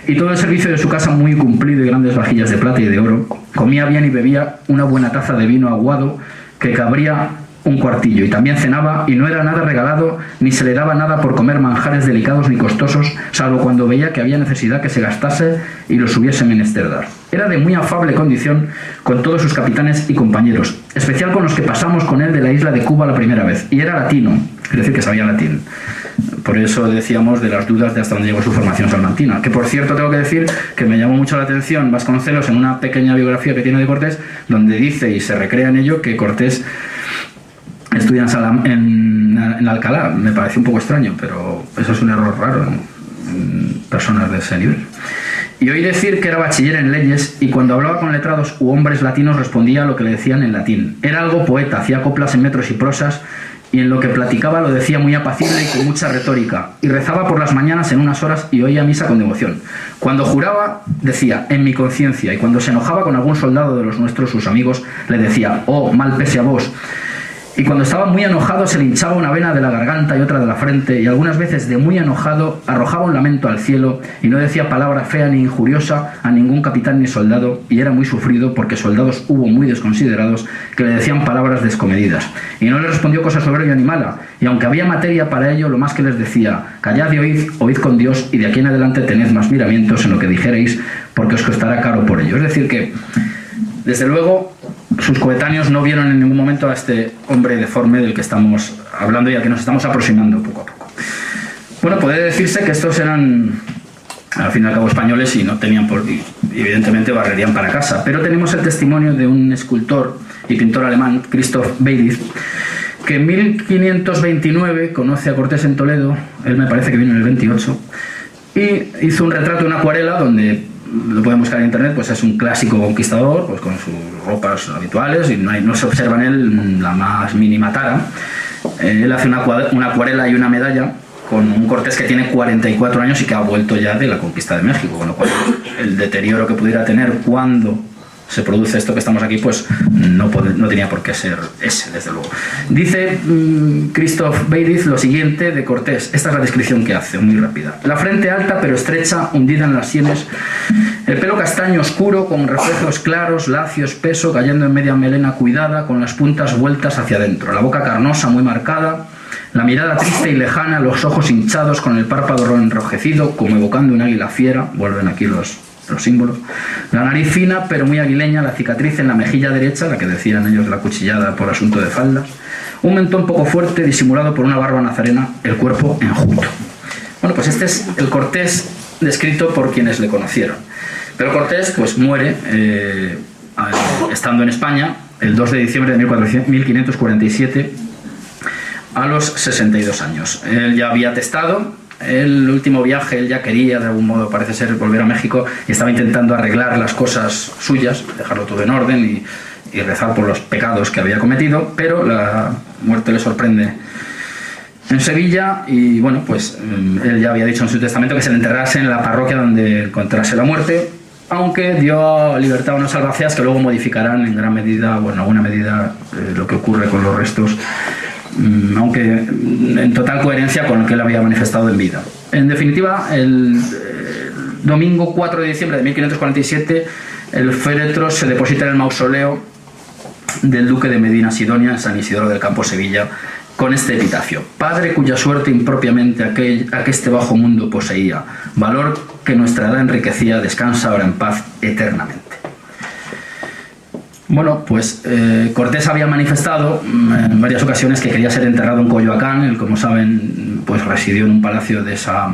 Y todo el servicio de su casa muy cumplido y grandes vajillas de plata y de oro. Comía bien y bebía una buena taza de vino aguado que cabría un cuartillo, y también cenaba, y no era nada regalado, ni se le daba nada por comer manjares delicados ni costosos, salvo cuando veía que había necesidad que se gastase y los hubiese menester dar. Era de muy afable condición con todos sus capitanes y compañeros, especial con los que pasamos con él de la isla de Cuba la primera vez, y era latino, es decir, que sabía latín. Por eso decíamos de las dudas de hasta dónde llegó su formación salmantina, que por cierto tengo que decir que me llamó mucho la atención Vasconcelos en una pequeña biografía que tiene de Cortés, donde dice y se recrea en ello que Cortés estudia en Alcalá. Me parece un poco extraño, pero eso es un error raro en personas de ese nivel. Y oí decir que era bachiller en leyes, y cuando hablaba con letrados u hombres latinos respondía a lo que le decían en latín. Era algo poeta, hacía coplas en metros y prosas, y en lo que platicaba lo decía muy apacible y con mucha retórica, y rezaba por las mañanas en unas horas y oía misa con devoción. Cuando juraba, decía, en mi conciencia, y cuando se enojaba con algún soldado de los nuestros, sus amigos, le decía, oh, mal pese a vos. Y cuando estaba muy enojado se le hinchaba una vena de la garganta y otra de la frente, y algunas veces de muy enojado arrojaba un lamento al cielo y no decía palabra fea ni injuriosa a ningún capitán ni soldado, y era muy sufrido porque soldados hubo muy desconsiderados que le decían palabras descomedidas, y no le respondió cosa soberbia ni mala, y aunque había materia para ello, lo más que les decía, callad y oíd con Dios, y de aquí en adelante tened más miramientos en lo que dijereis, porque os costará caro por ello. Es decir que, desde luego, sus coetáneos no vieron en ningún momento a este hombre deforme del que estamos hablando y al que nos estamos aproximando poco a poco. Bueno, puede decirse que estos eran, al fin y al cabo, españoles y no tenían evidentemente barrerían para casa, pero tenemos el testimonio de un escultor y pintor alemán, Christoph Beirich, que en 1529 conoce a Cortés en Toledo. Él me parece que vino en el 28, y hizo un retrato en acuarela donde, lo pueden buscar en internet, pues es un clásico conquistador, pues con sus ropas habituales, y no se observa en él la más mínima tara. Él hace una acuarela y una medalla con un Cortés que tiene 44 años y que ha vuelto ya de la conquista de México, con lo cual el deterioro que pudiera tener cuando se produce esto que estamos aquí, pues no tenía por qué ser ese, desde luego. Dice Christoph Beirich lo siguiente de Cortés. Esta es la descripción que hace, muy rápida. La frente alta pero estrecha, hundida en las sienes, el pelo castaño oscuro con reflejos claros, lacio, espeso, cayendo en media melena cuidada, con las puntas vueltas hacia adentro, la boca carnosa muy marcada, la mirada triste y lejana, los ojos hinchados con el párpado enrojecido como evocando un águila fiera. Vuelven aquí los símbolos. La nariz fina pero muy aguileña, la cicatriz en la mejilla derecha, la que decían ellos la cuchillada por asunto de faldas, un mentón poco fuerte disimulado por una barba nazarena, el cuerpo enjuto. Bueno, pues este es el Cortés descrito por quienes le conocieron. Pero Cortés pues muere estando en España el 2 de diciembre de 1547 a los 62 años. Él ya había testado. El último viaje él ya quería de algún modo, parece ser, volver a México, y estaba intentando arreglar las cosas suyas, dejarlo todo en orden y rezar por los pecados que había cometido, pero la muerte le sorprende en Sevilla y bueno, pues él ya había dicho en su testamento que se le enterrase en la parroquia donde encontrase la muerte, aunque dio libertad a unos albaceas que luego modificarán en gran medida, o en alguna medida, lo que ocurre con los restos, aunque en total coherencia con lo que él había manifestado en vida. En definitiva, el domingo 4 de diciembre de 1547 el féretro se deposita en el mausoleo del duque de Medina Sidonia en San Isidoro del Campo, Sevilla, con este epitafio: padre cuya suerte impropiamente aqueste bajo mundo poseía, valor que nuestra edad enriquecía, descansa ahora en paz eternamente. Bueno, pues Cortés había manifestado en varias ocasiones que quería ser enterrado en Coyoacán. Él, como saben, pues residió en un palacio de esa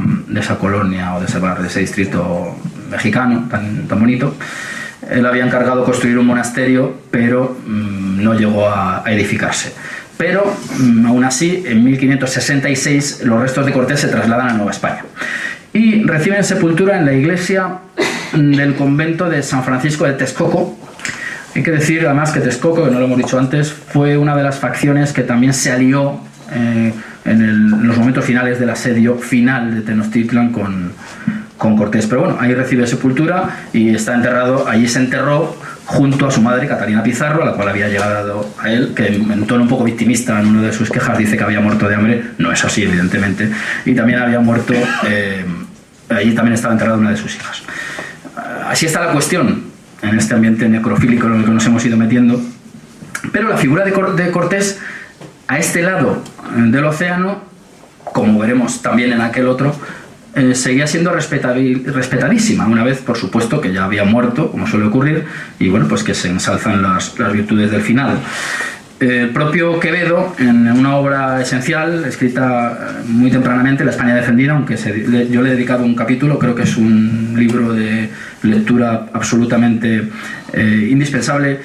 colonia o de ese distrito mexicano tan bonito. Él había encargado construir un monasterio, pero no llegó a edificarse. Pero aún así, en 1566 los restos de Cortés se trasladan a Nueva España y reciben sepultura en la iglesia del convento de San Francisco de Texcoco. Hay que decir además que Texcoco, que no lo hemos dicho antes, fue una de las facciones que también se alió en los momentos finales del asedio final de Tenochtitlan con Cortés. Pero bueno, ahí recibe sepultura y está enterrado. Allí se enterró junto a su madre, Catalina Pizarro, a la cual había llegado a él, que en tono un poco victimista en una de sus quejas dice que había muerto de hambre. No es así, evidentemente. Y también había muerto, allí también estaba enterrada una de sus hijas. Así está la cuestión en este ambiente necrofílico en el que nos hemos ido metiendo. Pero la figura de Cortés, a este lado del océano, como veremos también en aquel otro, seguía siendo respetadísima, una vez, por supuesto, que ya había muerto, como suele ocurrir, y bueno, pues que se ensalzan las virtudes del final. El propio Quevedo, en una obra esencial, escrita muy tempranamente, La España defendida, aunque yo le he dedicado un capítulo, creo que es un libro de lectura absolutamente indispensable,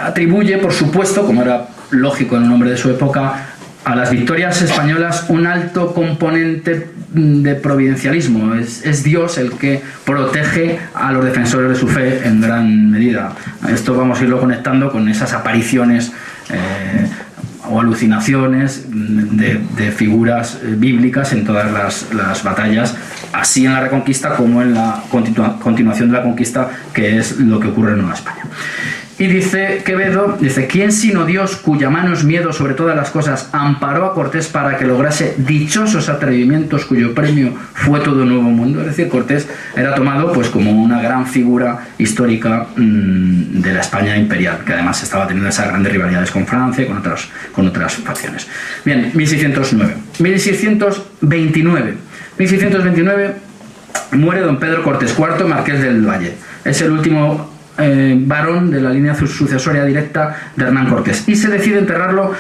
atribuye, por supuesto, como era lógico en un hombre de su época, a las victorias españolas un alto componente de providencialismo. Es Dios el que protege a los defensores de su fe en gran medida. Esto vamos a irlo conectando con esas apariciones o alucinaciones de figuras bíblicas en todas las batallas, así en la Reconquista como en la continuación de la conquista, que es lo que ocurre en Nueva España. Y dice Quevedo, ¿quién sino Dios, cuya mano es miedo sobre todas las cosas, amparó a Cortés para que lograse dichosos atrevimientos cuyo premio fue todo un nuevo mundo? Es decir, Cortés era tomado pues como una gran figura histórica de la España imperial, que además estaba teniendo esas grandes rivalidades con Francia y con otras facciones. Bien, 1609. 1629 muere don Pedro Cortés IV, marqués del Valle. Es el último varón de la línea sucesoria directa de Hernán Cortés, y se decide enterrarlo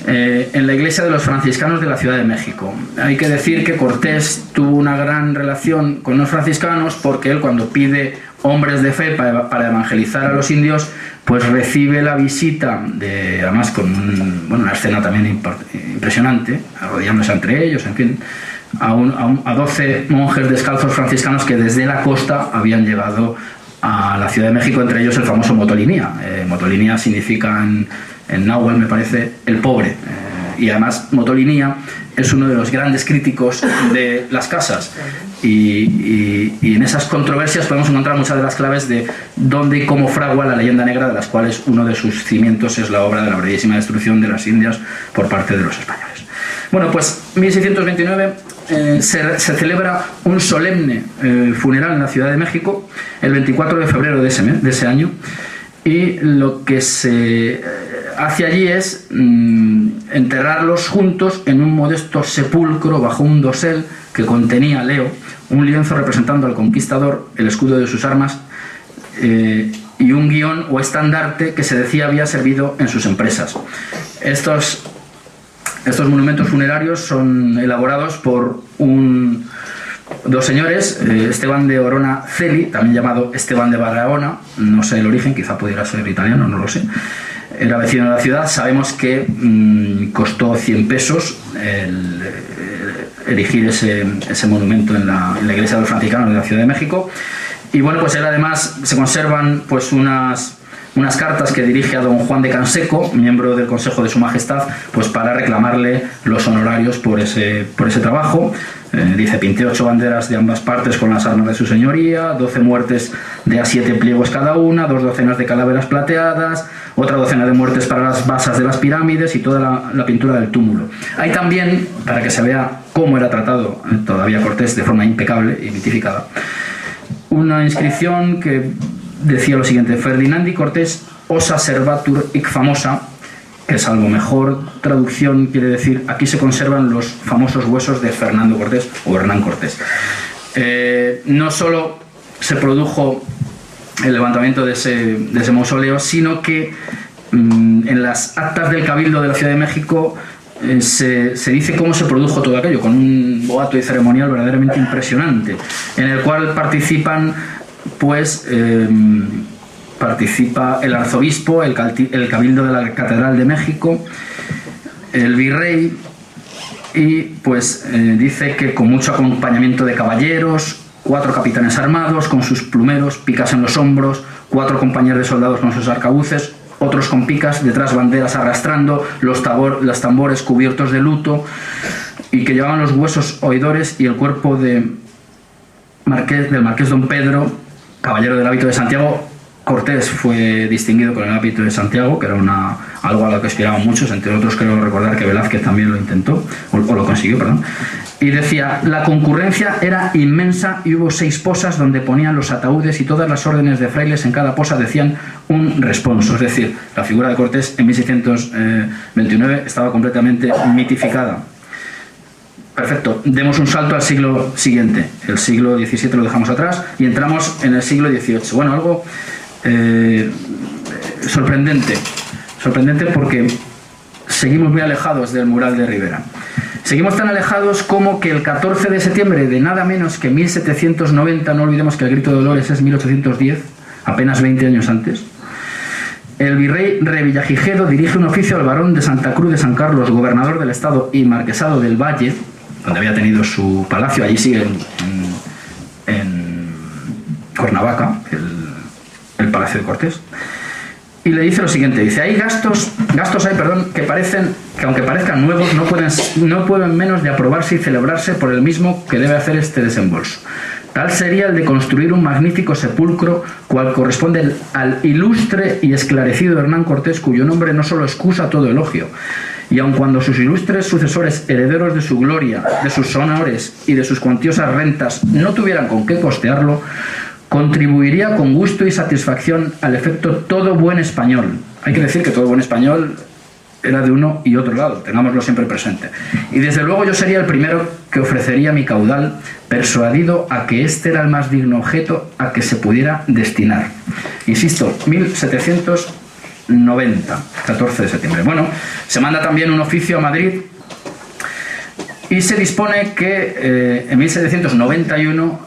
en la iglesia de los franciscanos de la Ciudad de México. Hay que decir que Cortés tuvo una gran relación con los franciscanos, porque él, cuando pide hombres de fe para evangelizar a los indios, pues recibe la visita además con una escena también impresionante, arrodillándose entre ellos, en fin, a 12 monjes descalzos franciscanos que desde la costa habían llegado a la Ciudad de México, entre ellos el famoso Motolinía. Motolinía significa en náhuatl, me parece, el pobre. Y además Motolinía es uno de los grandes críticos de las casas. Y en esas controversias podemos encontrar muchas de las claves de dónde y cómo fragua la leyenda negra, de las cuales uno de sus cimientos es la obra de la brevísima destrucción de las Indias por parte de los españoles. Bueno, pues 1629 se celebra un solemne funeral en la Ciudad de México el 24 de febrero de ese año, y lo que se hace allí es enterrarlos juntos en un modesto sepulcro bajo un dosel que contenía, leo, un lienzo representando al conquistador, el escudo de sus armas y un guión o estandarte que se decía había servido en sus empresas. Estos monumentos funerarios son elaborados por dos señores, Esteban de Orona Celi, también llamado Esteban de Barahona, no sé el origen, quizá pudiera ser italiano, no lo sé. Era vecino de la ciudad. Sabemos que costó 100 pesos erigir ese monumento en la iglesia de los franciscanos de la Ciudad de México. Y bueno, pues él además se conservan pues unas cartas que dirige a don Juan de Canseco, miembro del Consejo de Su Majestad, pues para reclamarle los honorarios por ese trabajo. Dice: pinté 8 banderas de ambas partes con las armas de su señoría, 12 muertes de a 7 pliegos cada una, 2 docenas de calaveras plateadas, otra docena de muertes para las basas de las pirámides y toda la pintura del túmulo. Hay también, para que se vea cómo era tratado todavía Cortés de forma impecable y mitificada, una inscripción que decía lo siguiente: Ferdinandi Cortés osa servatur hic famosa, que salvo mejor traducción quiere decir aquí se conservan los famosos huesos de Fernando Cortés o Hernán Cortés. No solo se produjo el levantamiento de ese mausoleo, sino que en las actas del Cabildo de la Ciudad de México se dice cómo se produjo todo aquello, con un boato y ceremonial verdaderamente impresionante, en el cual participan participa el arzobispo, el Cabildo de la Catedral de México, el virrey, y dice que con mucho acompañamiento de caballeros, 4 capitanes armados con sus plumeros, picas en los hombros, 4 compañeros de soldados con sus arcabuces, otros con picas, detrás banderas arrastrando, los tambores cubiertos de luto, y que llevaban los huesos oidores y el cuerpo del marqués don Pedro, caballero del hábito de Santiago. Cortés fue distinguido con el hábito de Santiago, que era algo a lo que aspiraban muchos, entre otros creo recordar que Velázquez también lo intentó, o lo consiguió, perdón. Y decía, la concurrencia era inmensa y hubo 6 posas donde ponían los ataúdes y todas las órdenes de frailes en cada posa decían un responso. Es decir, la figura de Cortés en 1629 estaba completamente mitificada. Perfecto, demos un salto al siglo siguiente. El siglo XVII lo dejamos atrás y entramos en el siglo XVIII. Bueno, algo sorprendente porque seguimos muy alejados del mural de Rivera. Seguimos tan alejados como que el 14 de septiembre de nada menos que 1790, no olvidemos que el Grito de Dolores es 1810, apenas 20 años antes, el virrey Revillagigedo dirige un oficio al barón de Santa Cruz de San Carlos, gobernador del estado y marquesado del Valle, donde había tenido su palacio, allí sigue en Cuernavaca, el Palacio de Cortés, y le dice lo siguiente, dice, hay gastos que aunque parezcan nuevos, no pueden menos de aprobarse y celebrarse por el mismo que debe hacer este desembolso. Tal sería el de construir un magnífico sepulcro, cual corresponde al ilustre y esclarecido Hernán Cortés, cuyo nombre no solo excusa todo elogio, y aun cuando sus ilustres sucesores, herederos de su gloria, de sus honores y de sus cuantiosas rentas, no tuvieran con qué costearlo, contribuiría con gusto y satisfacción al efecto todo buen español. Hay que decir que todo buen español era de uno y otro lado, tengámoslo siempre presente. Y desde luego yo sería el primero que ofrecería mi caudal, persuadido a que este era el más digno objeto a que se pudiera destinar. Insisto, 1790, 14 de septiembre. Bueno, se manda también un oficio a Madrid y se dispone que en 1791,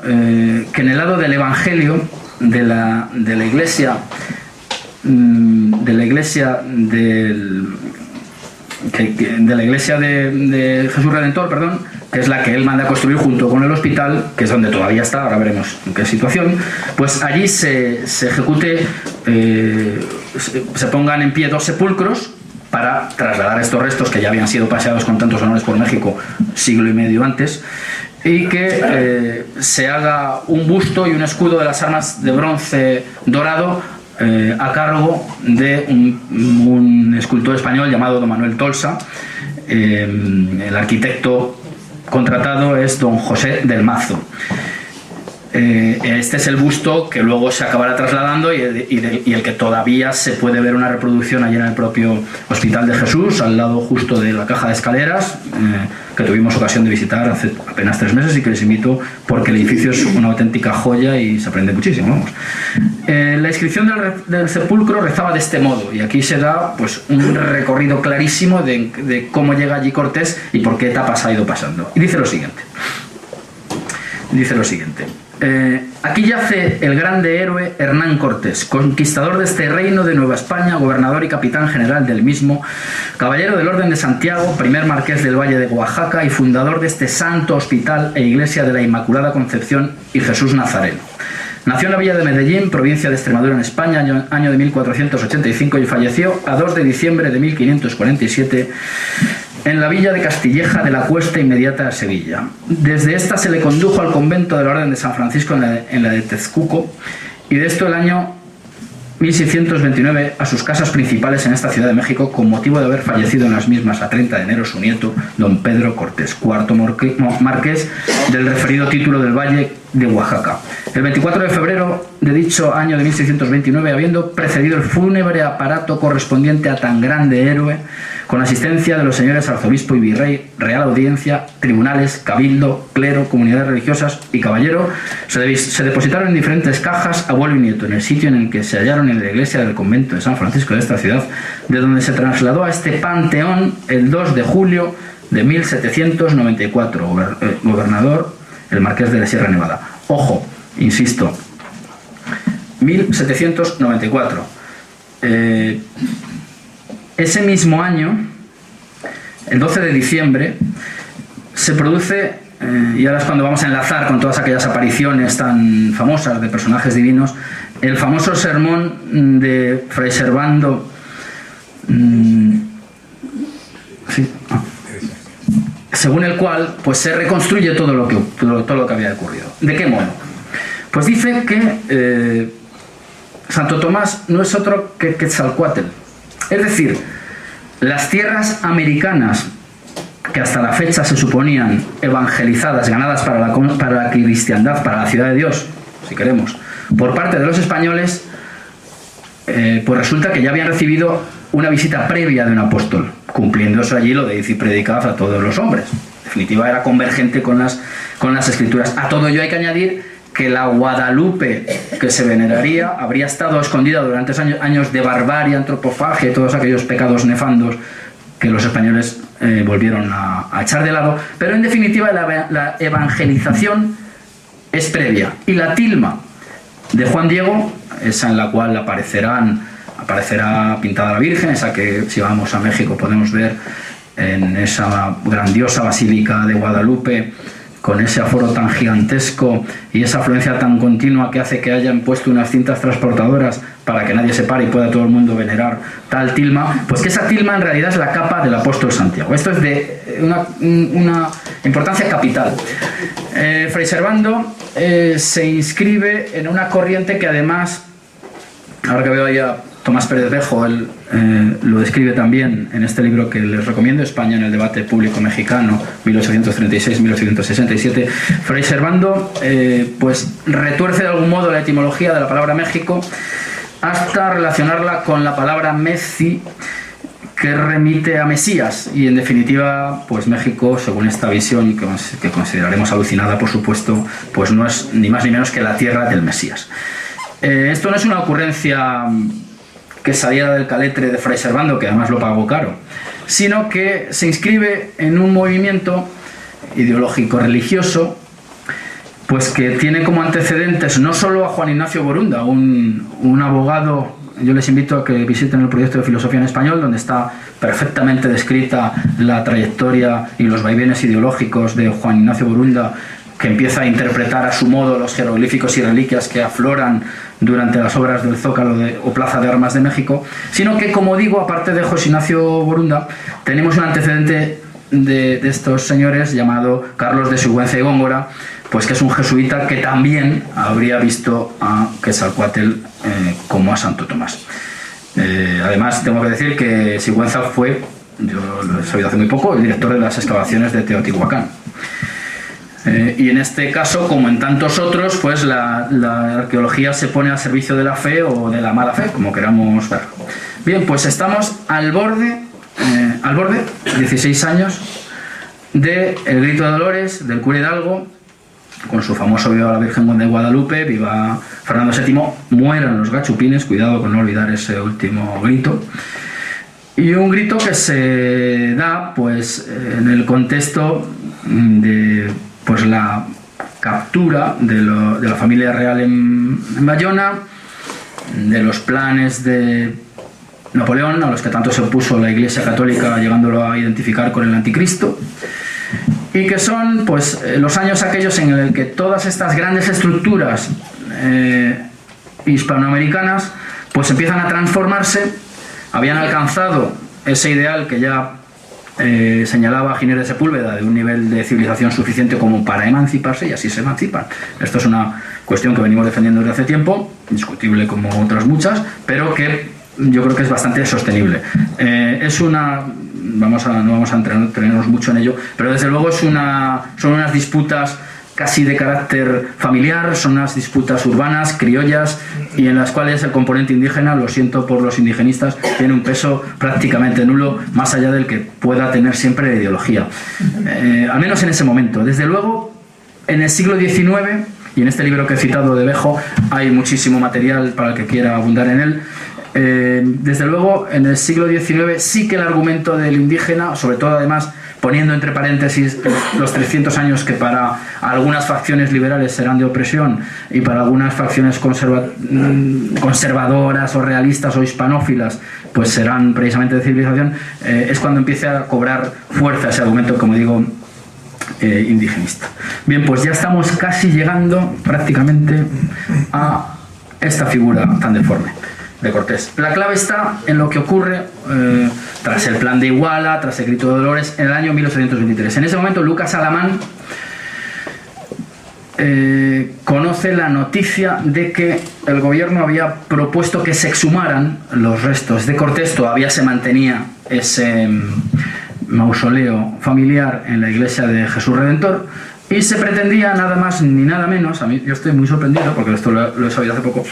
que en el lado del Evangelio de la iglesia de Jesús Redentor, perdón, que es la que él manda a construir junto con el hospital, que es donde todavía está, ahora veremos en qué situación, pues allí se ejecute, se pongan en pie 2 sepulcros para trasladar estos restos que ya habían sido paseados con tantos honores por México siglo y medio antes, y que se haga un busto y un escudo de las armas de bronce dorado a cargo de un escultor español llamado don Manuel Tolsa. El arquitecto contratado es don José del Mazo. Este es el busto que luego se acabará trasladando y el que todavía se puede ver una reproducción allí en el propio Hospital de Jesús, al lado justo de la caja de escaleras, que tuvimos ocasión de visitar hace apenas 3 meses y que les invito porque el edificio es una auténtica joya y se aprende muchísimo, vamos. La inscripción del sepulcro rezaba de este modo, y aquí se da pues un recorrido clarísimo de cómo llega allí Cortés y por qué etapas ha ido pasando. Y dice lo siguiente. Aquí yace el grande héroe Hernán Cortés, conquistador de este reino de Nueva España, gobernador y capitán general del mismo, caballero del Orden de Santiago, primer marqués del Valle de Oaxaca y fundador de este santo hospital e iglesia de la Inmaculada Concepción y Jesús Nazareno. Nació en la villa de Medellín, provincia de Extremadura en España, año de 1485, y falleció a 2 de diciembre de 1547 en la villa de Castilleja de la Cuesta, inmediata a Sevilla. Desde esta se le condujo al convento de la Orden de San Francisco en la de Tezcuco, y de esto el año 1629 a sus casas principales en esta Ciudad de México con motivo de haber fallecido en las mismas a 30 de enero su nieto, don Pedro Cortés, cuarto marqués del referido título del Valle de Oaxaca. El 24 de febrero de dicho año de 1629, habiendo precedido el fúnebre aparato correspondiente a tan grande héroe, con asistencia de los señores arzobispo y virrey, real audiencia, tribunales, cabildo, clero, comunidades religiosas y caballero, se depositaron en diferentes cajas abuelo y nieto en el sitio en el que se hallaron en la iglesia del convento de San Francisco de esta ciudad, de donde se trasladó a este panteón el 2 de julio de 1794, gobernador el marqués de la Sierra Nevada. Ojo, insisto, 1794. Ese mismo año, el 12 de diciembre, se produce, y ahora es cuando vamos a enlazar con todas aquellas apariciones tan famosas de personajes divinos, el famoso sermón de Fray Servando, según el cual pues se reconstruye todo lo que había ocurrido. ¿De qué modo? Pues dice que Santo Tomás no es otro que Quetzalcóatl. Es decir, las tierras americanas que hasta la fecha se suponían evangelizadas, ganadas para la cristiandad, para la ciudad de Dios, si queremos, por parte de los españoles, pues resulta que ya habían recibido una visita previa de un apóstol, cumpliendo eso allí lo de decir predicad a todos los hombres. En definitiva, era convergente con las escrituras. A todo ello hay que añadir que la Guadalupe que se veneraría habría estado escondida durante años de barbarie, antropofagia y todos aquellos pecados nefandos que los españoles volvieron a echar de lado. Pero en definitiva la evangelización es previa. Y la tilma de Juan Diego, esa en la cual aparecerá pintada la Virgen, esa que si vamos a México podemos ver en esa grandiosa basílica de Guadalupe, con ese aforo tan gigantesco y esa afluencia tan continua que hace que hayan puesto unas cintas transportadoras para que nadie se pare y pueda todo el mundo venerar tal tilma, pues que esa tilma en realidad es la capa del apóstol Santiago. Esto es de una importancia capital. Fray Servando se inscribe en una corriente que además, ahora que veo ahí a Tomás Pérez Bejo, él lo describe también en este libro que les recomiendo, España en el debate público mexicano, 1836-1867. Fray Servando pues retuerce de algún modo la etimología de la palabra México hasta relacionarla con la palabra Mezi, que remite a Mesías, y en definitiva pues México, según esta visión que consideraremos alucinada por supuesto, pues no es ni más ni menos que la tierra del Mesías. Esto no es una ocurrencia que saliera del caletre de Fray Servando, que además lo pagó caro, sino que se inscribe en un movimiento ideológico religioso pues que tiene como antecedentes no solo a Juan Ignacio Borunda, un abogado. Yo les invito a que visiten el proyecto de Filosofía en Español, donde está perfectamente descrita la trayectoria y los vaivenes ideológicos de Juan Ignacio Borunda, que empieza a interpretar a su modo los jeroglíficos y reliquias que afloran durante las obras del Zócalo o Plaza de Armas de México, sino que, como digo, aparte de José Ignacio Borunda, tenemos un antecedente de estos señores llamado Carlos de Sigüenza y Góngora, pues que es un jesuita que también habría visto a Quetzalcóatl como a Santo Tomás. Además, tengo que decir que Sigüenza fue, yo lo he sabido hace muy poco, el director de las excavaciones de Teotihuacán. Y en este caso, como en tantos otros, pues la arqueología se pone al servicio de la fe o de la mala fe, como queramos ver. Bien, pues estamos al borde, 16 años, del Grito de Dolores, del cura Hidalgo, con su famoso Viva la Virgen de Guadalupe, viva Fernando VII, mueran los gachupines, cuidado con no olvidar ese último grito. Y un grito que se da pues en el contexto de pues la captura de la familia real en Bayona, de los planes de Napoleón, a los que tanto se opuso la Iglesia Católica, llegándolo a identificar con el Anticristo, y que son pues los años aquellos en el que todas estas grandes estructuras hispanoamericanas pues empiezan a transformarse. Habían alcanzado ese ideal que ya señalaba a Giner de Sepúlveda de un nivel de civilización suficiente como para emanciparse, y así se emancipan. Esto es una cuestión que venimos defendiendo desde hace tiempo, discutible como otras muchas, pero que yo creo que es bastante sostenible. Es una... no vamos a entrenarnos mucho en ello, pero desde luego son unas disputas casi de carácter familiar, son unas disputas urbanas, criollas, y en las cuales el componente indígena, lo siento por los indigenistas, tiene un peso prácticamente nulo, más allá del que pueda tener siempre la ideología. Al menos en ese momento. Desde luego, en el siglo XIX, y en este libro que he citado de Bejo, hay muchísimo material para el que quiera abundar en él. Desde luego, en el siglo XIX sí que el argumento del indígena, sobre todo además poniendo entre paréntesis los 300 años que para algunas facciones liberales serán de opresión y para algunas facciones conservadoras o realistas o hispanófilas pues serán precisamente de civilización, es cuando empieza a cobrar fuerza ese argumento, como digo, indigenista. Bien, pues ya estamos casi llegando prácticamente a esta figura tan deforme de Cortés. La clave está en lo que ocurre tras el plan de Iguala, tras el grito de Dolores, en el año 1823. En ese momento Lucas Alamán conoce la noticia de que el gobierno había propuesto que se exhumaran los restos de Cortés. Todavía se mantenía ese mausoleo familiar en la iglesia de Jesús Redentor, y se pretendía nada más ni nada menos, a mí yo estoy muy sorprendido porque esto lo he sabido hace poco,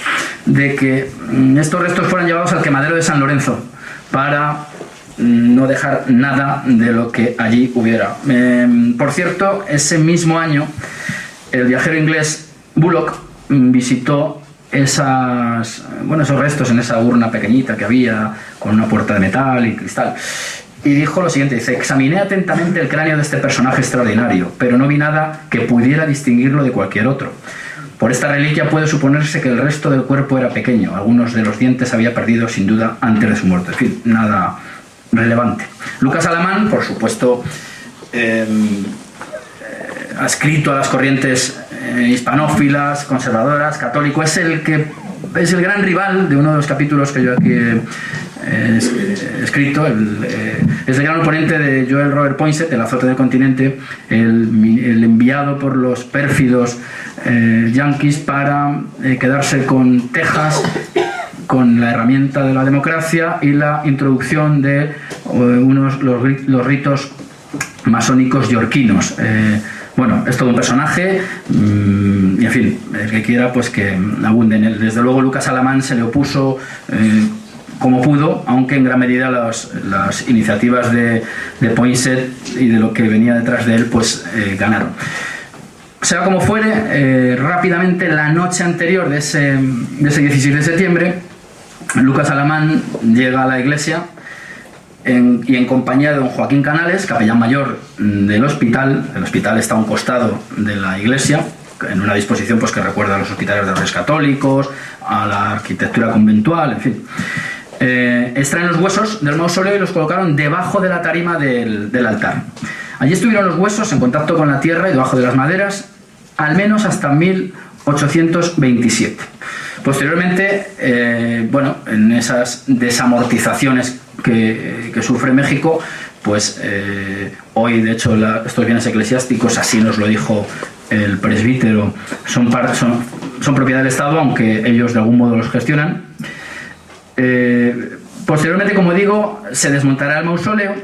de que estos restos fueran llevados al quemadero de San Lorenzo para no dejar nada de lo que allí hubiera. Por cierto, ese mismo año el viajero inglés Bullock visitó esos restos en esa urna pequeñita que había con una puerta de metal y cristal. Y dijo lo siguiente, dice: examiné atentamente el cráneo de este personaje extraordinario, pero no vi nada que pudiera distinguirlo de cualquier otro. Por esta reliquia puede suponerse que el resto del cuerpo era pequeño, algunos de los dientes había perdido sin duda antes de su muerte. En fin, nada relevante. Lucas Alamán, por supuesto, adscrito a las corrientes hispanófilas, conservadoras, católico, es el gran rival de uno de los capítulos que yo aquí he escrito, es el gran oponente de Joel Robert Poinsett, el azote del continente, el enviado por los pérfidos yanquis para quedarse con Texas, con la herramienta de la democracia y la introducción de los ritos masónicos yorquinos. Bueno, es todo un personaje, y en fin, el que quiera pues que abunde en él. Desde luego Lucas Alamán se le opuso como pudo, aunque en gran medida las iniciativas de Poinsett y de lo que venía detrás de él pues ganaron. Sea como fuere, rápidamente la noche anterior de ese 16 de septiembre, Lucas Alamán llega a la iglesia y en compañía de don Joaquín Canales, capellán mayor del hospital. El hospital está a un costado de la iglesia, en una disposición pues que recuerda a los hospitales de los Reyes Católicos, a la arquitectura conventual, en fin. Extraen los huesos del mausoleo y los colocaron debajo de la tarima del altar. Allí estuvieron los huesos en contacto con la tierra y debajo de las maderas, al menos hasta 1827. Posteriormente, en esas desamortizaciones que sufre México, pues hoy de hecho estos bienes eclesiásticos, así nos lo dijo el presbítero, son propiedad del Estado, aunque ellos de algún modo los gestionan. Posteriormente, como digo, se desmontará el mausoleo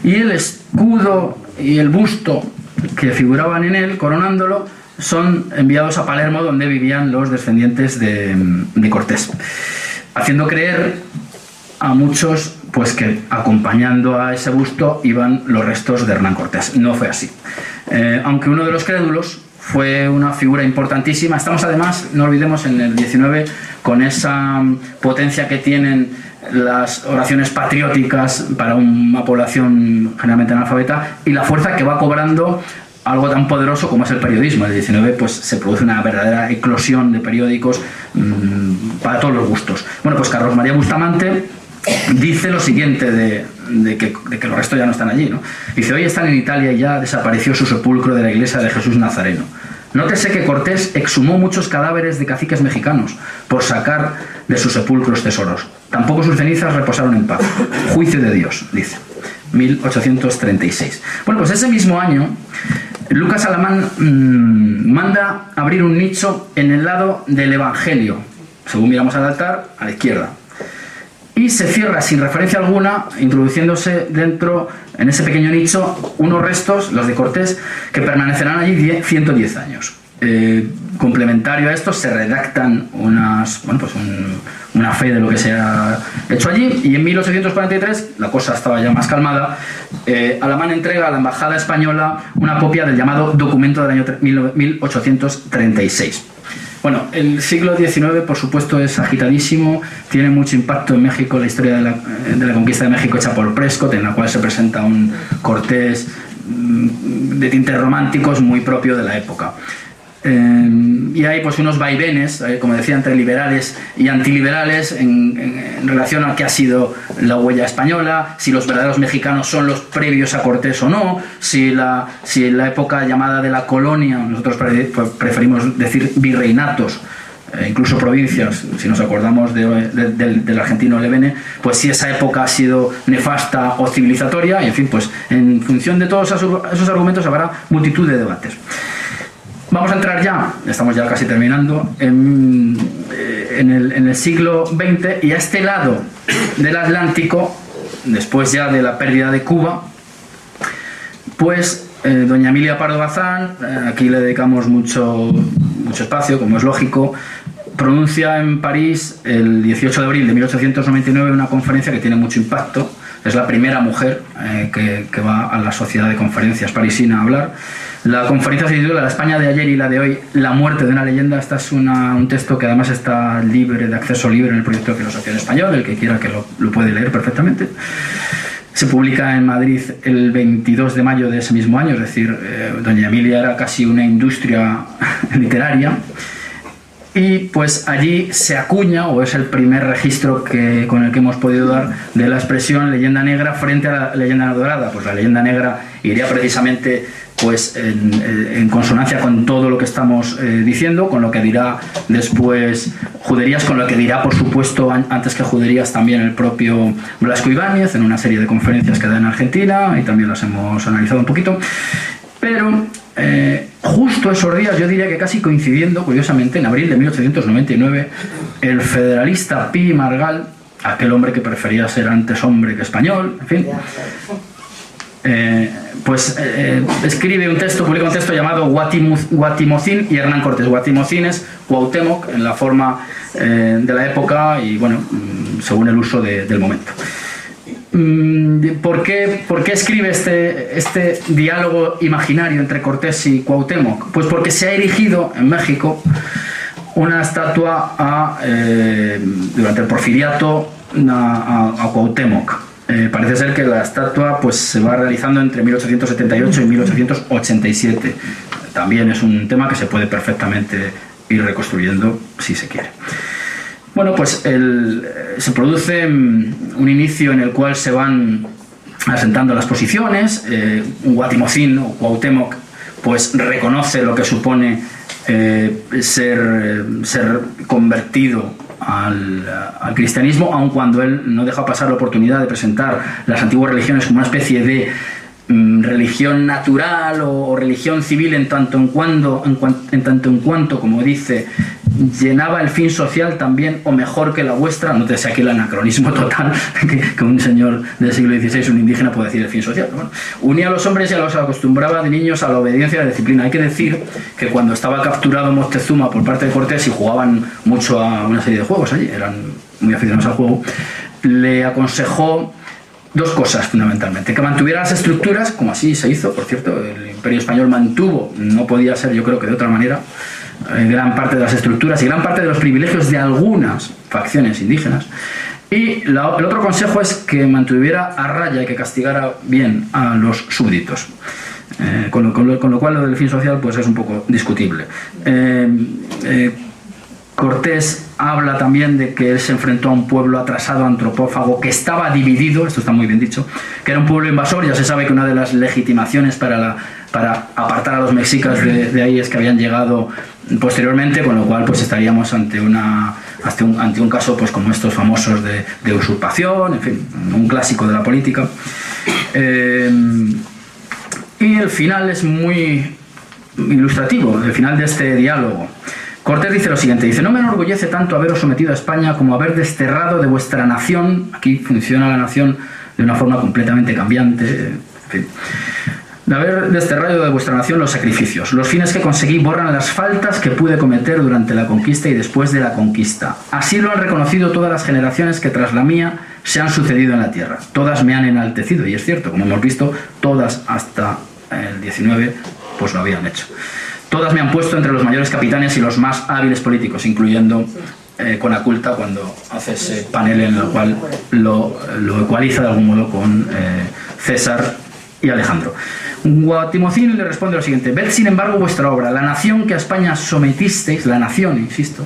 y el escudo y el busto que figuraban en él, coronándolo, son enviados a Palermo, donde vivían los descendientes de Cortés, haciendo creer a muchos pues que acompañando a ese busto iban los restos de Hernán Cortés. No fue así, aunque uno de los crédulos fue una figura importantísima. Estamos además, no olvidemos, en el 19 con esa potencia que tienen las oraciones patrióticas para una población generalmente analfabeta y la fuerza que va cobrando algo tan poderoso como es el periodismo. En el 19 pues se produce una verdadera eclosión de periódicos para todos los gustos. Bueno, pues Carlos María Bustamante dice lo siguiente de que los restos ya no están allí, ¿no? Dice: hoy están en Italia y ya desapareció su sepulcro de la iglesia de Jesús Nazareno. Nótese que Cortés exhumó muchos cadáveres de caciques mexicanos por sacar de sus sepulcros tesoros. Tampoco sus cenizas reposaron en paz. Juicio de Dios, dice. 1836. Bueno, pues ese mismo año, Lucas Alamán manda abrir un nicho en el lado del Evangelio, según miramos al altar, a la izquierda. Y se cierra sin referencia alguna, introduciéndose dentro, en ese pequeño nicho, unos restos, los de Cortés, que permanecerán allí 110 años. Complementario a esto, se redactan una fe de lo que se ha hecho allí, y en 1843, la cosa estaba ya más calmada, Alamán entrega a la Embajada Española una copia del llamado documento del año 1836. Bueno, el siglo XIX, por supuesto, es agitadísimo, tiene mucho impacto en México, la historia de la conquista de México hecha por Prescott, en la cual se presenta un Cortés de tintes románticos muy propio de la época. Y hay pues unos vaivenes, como decía, entre liberales y antiliberales en relación a qué ha sido la huella española, si los verdaderos mexicanos son los previos a Cortés o no, si la época llamada de la colonia, nosotros preferimos decir virreinatos, incluso provincias, si nos acordamos del argentino Levene, pues si esa época ha sido nefasta o civilizatoria, y en fin, pues en función de todos esos argumentos habrá multitud de debates. Vamos a entrar ya, estamos ya casi terminando, en el siglo XX, y a este lado del Atlántico, después ya de la pérdida de Cuba, pues doña Emilia Pardo Bazán, aquí le dedicamos mucho espacio, como es lógico, pronuncia en París el 18 de abril de 1899 una conferencia que tiene mucho impacto. Es la primera mujer que va a la Sociedad de Conferencias parisina a hablar. La conferencia se titula La España de ayer y la de hoy, la muerte de una leyenda. Este es un texto que además está libre, de acceso libre, en el proyecto de Filosofía en Español. El que quiera que lo puede leer perfectamente. Se publica en Madrid el 22 de mayo de ese mismo año, es decir, doña Emilia era casi una industria literaria. Y pues allí se acuña, o es el primer registro con el que hemos podido dar, de la expresión leyenda negra frente a la leyenda dorada. Pues la leyenda negra iría precisamente pues en consonancia con todo lo que estamos diciendo, con lo que dirá después Juderías, con lo que dirá, por supuesto, antes que Juderías, también el propio Blasco Ibáñez en una serie de conferencias que da en Argentina, y también las hemos analizado un poquito. Pero justo esos días, yo diría que casi coincidiendo, curiosamente, en abril de 1899, el federalista Pi Margall, aquel hombre que prefería ser antes hombre que español, en fin, escribe un texto, publica un texto llamado Guatimozín y Hernán Cortés. Guatimozín es Cuauhtémoc en la forma de la época y, bueno, según el uso del momento. ¿Por qué escribe este diálogo imaginario entre Cortés y Cuauhtémoc? Pues porque se ha erigido en México una estatua durante el Porfiriato a Cuauhtémoc. Parece ser que la estatua pues se va realizando entre 1878 y 1887. También es un tema que se puede perfectamente ir reconstruyendo si se quiere. Bueno, pues se produce un inicio en el cual se van asentando las posiciones. Guatimozín o Cuauhtémoc pues reconoce lo que supone ser convertido al cristianismo, aun cuando él no deja pasar la oportunidad de presentar las antiguas religiones como una especie de religión natural o religión civil en tanto en cuanto, como dice, llenaba el fin social también o mejor que la vuestra. Nótese aquí el anacronismo total que un señor del siglo XVI, un indígena, puede decir el fin social. Bueno, unía a los hombres y los acostumbraba de niños a la obediencia y a la disciplina. Hay que decir que cuando estaba capturado Moctezuma por parte de Cortés y jugaban mucho a una serie de juegos allí, eran muy aficionados al juego, le aconsejó dos cosas fundamentalmente: que mantuviera las estructuras, como así se hizo, por cierto, el Imperio Español mantuvo, no podía ser yo creo que de otra manera, gran parte de las estructuras y gran parte de los privilegios de algunas facciones indígenas. Y el otro consejo es que mantuviera a raya y que castigara bien a los súbditos. Con lo cual lo del fin social pues es un poco discutible. Cortés habla también de que él se enfrentó a un pueblo atrasado, antropófago, que estaba dividido, esto está muy bien dicho, que era un pueblo invasor. Ya se sabe que una de las legitimaciones para apartar a los mexicas de ahí es que habían llegado posteriormente, con lo cual pues estaríamos ante un caso pues como estos famosos de usurpación, en fin, un clásico de la política. Y el final es muy ilustrativo, el final de este diálogo. Cortés dice lo siguiente, dice: no me enorgullece tanto haberos sometido a España como haber desterrado de vuestra nación, aquí funciona la nación de una forma completamente cambiante, en fin, de haber desterrado de vuestra nación los sacrificios. Los fines que conseguí borran las faltas que pude cometer durante la conquista y después de la conquista. Así lo han reconocido todas las generaciones que tras la mía se han sucedido en la tierra. Todas me han enaltecido, y es cierto, como hemos visto, todas hasta el 19 pues lo habían hecho. Todas me han puesto entre los mayores capitanes y los más hábiles políticos, incluyendo Conaculta, cuando hace ese panel en el cual lo ecualiza de algún modo con César y Alejandro. Guatimocín le responde lo siguiente: ved sin embargo vuestra obra, la nación que a España sometisteis, la nación, insisto,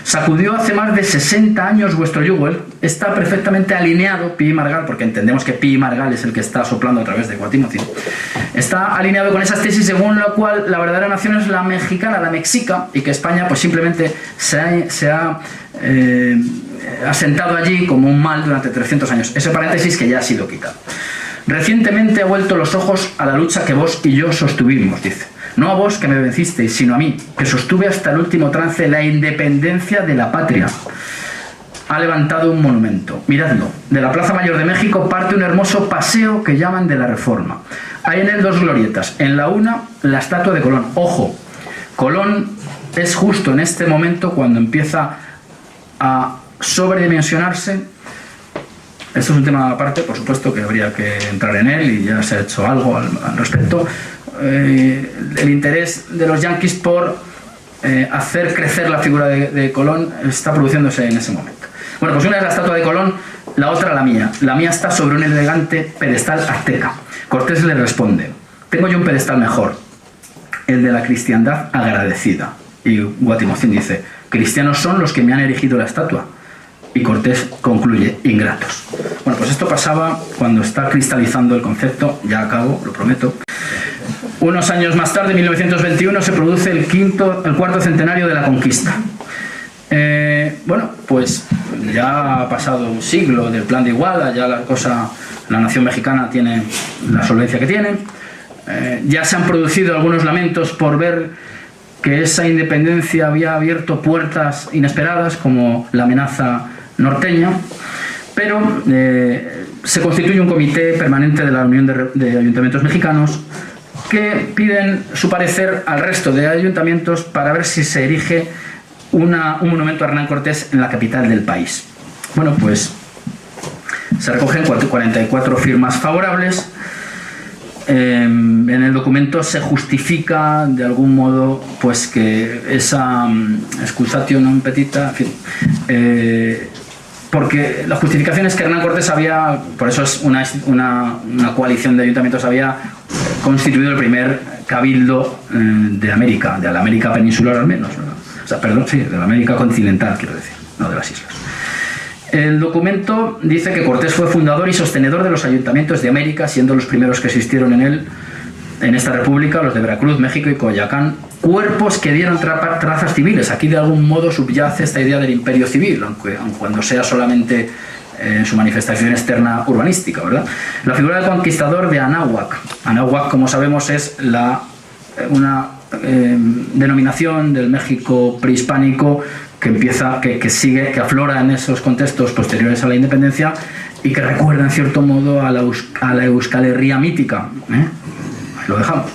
sacudió hace más de 60 años vuestro yugo. Él está perfectamente alineado, Pi y Margall, porque entendemos que Pi y Margall es el que está soplando a través de Guatimocín, está alineado con esas tesis según la cual la verdadera nación es la mexicana, la mexica, y que España pues simplemente se ha asentado allí como un mal durante 300 años. Ese paréntesis que ya ha sido quitado. Recientemente he vuelto los ojos a la lucha que vos y yo sostuvimos, dice. No a vos que me vencisteis, sino a mí, que sostuve hasta el último trance la independencia de la patria. Ha levantado un monumento. Miradlo. De la Plaza Mayor de México parte un hermoso paseo que llaman de la Reforma. Hay en él dos glorietas. En la una, la estatua de Colón. Ojo, Colón es justo en este momento cuando empieza a sobredimensionarse. Esto es un tema aparte, por supuesto, que habría que entrar en él y ya se ha hecho algo al respecto. El interés de los yanquis por hacer crecer la figura de Colón está produciéndose en ese momento. Bueno, pues una es la estatua de Colón, la otra la mía. La mía está sobre un elegante pedestal azteca. Cortés le responde: tengo yo un pedestal mejor, el de la cristiandad agradecida. Y Guatimocín dice: cristianos son los que me han erigido la estatua. Y Cortés concluye: ingratos. Bueno, pues esto pasaba cuando está cristalizando el concepto, ya acabo, lo prometo. Unos años más tarde, en 1921, se produce el cuarto centenario de la conquista. Bueno, pues ya ha pasado un siglo del Plan de Iguala, ya la nación mexicana tiene la solvencia que tiene. Ya se han producido algunos lamentos por ver que esa independencia había abierto puertas inesperadas, como la amenaza norteña, pero se constituye un comité permanente de la Unión de Ayuntamientos Mexicanos que piden su parecer al resto de ayuntamientos para ver si se erige un monumento a Hernán Cortés en la capital del país. Bueno, pues se recogen 44 firmas favorables. En el documento se justifica de algún modo pues que esa excusatio non petita, en fin, porque la justificación es que Hernán Cortés había, por eso es una coalición de ayuntamientos, había constituido el primer cabildo de América, de la América peninsular al menos, ¿verdad? O sea, perdón, sí, de la América continental, quiero decir, no de las islas. El documento dice que Cortés fue fundador y sostenedor de los ayuntamientos de América, siendo los primeros que existieron en esta república los de Veracruz, México y Coyoacán, cuerpos que dieron trazas civiles. Aquí de algún modo subyace esta idea del imperio civil, aunque cuando sea solamente en su manifestación externa urbanística, ¿verdad? La figura del conquistador de Anáhuac. Anáhuac, como sabemos, es una denominación del México prehispánico que aflora en esos contextos posteriores a la independencia y que recuerda en cierto modo a la Euskal Herria mítica. Ahí lo dejamos.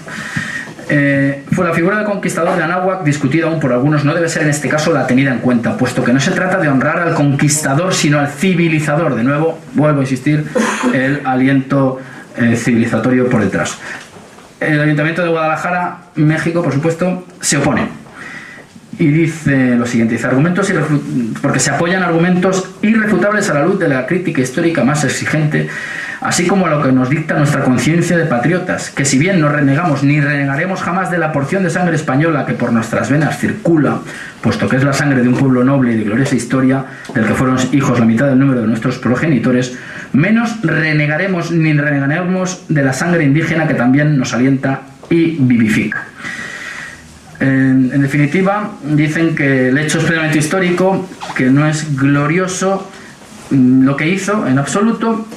Fue la figura del conquistador de Anáhuac, discutida aún por algunos, no debe ser en este caso la tenida en cuenta, puesto que no se trata de honrar al conquistador, sino al civilizador. De nuevo, vuelvo a insistir, el aliento civilizatorio por detrás. El Ayuntamiento de Guadalajara, México, por supuesto, se opone. Y dice lo siguiente, dice: argumentos porque se apoyan argumentos irrefutables a la luz de la crítica histórica más exigente, así como a lo que nos dicta nuestra conciencia de patriotas, que si bien no renegamos ni renegaremos jamás de la porción de sangre española que por nuestras venas circula, puesto que es la sangre de un pueblo noble y de gloriosa historia, del que fueron hijos la mitad del número de nuestros progenitores, menos renegaremos ni renegaremos de la sangre indígena que también nos alienta y vivifica. En definitiva, dicen que el hecho es plenamente histórico, que no es glorioso lo que hizo en absoluto,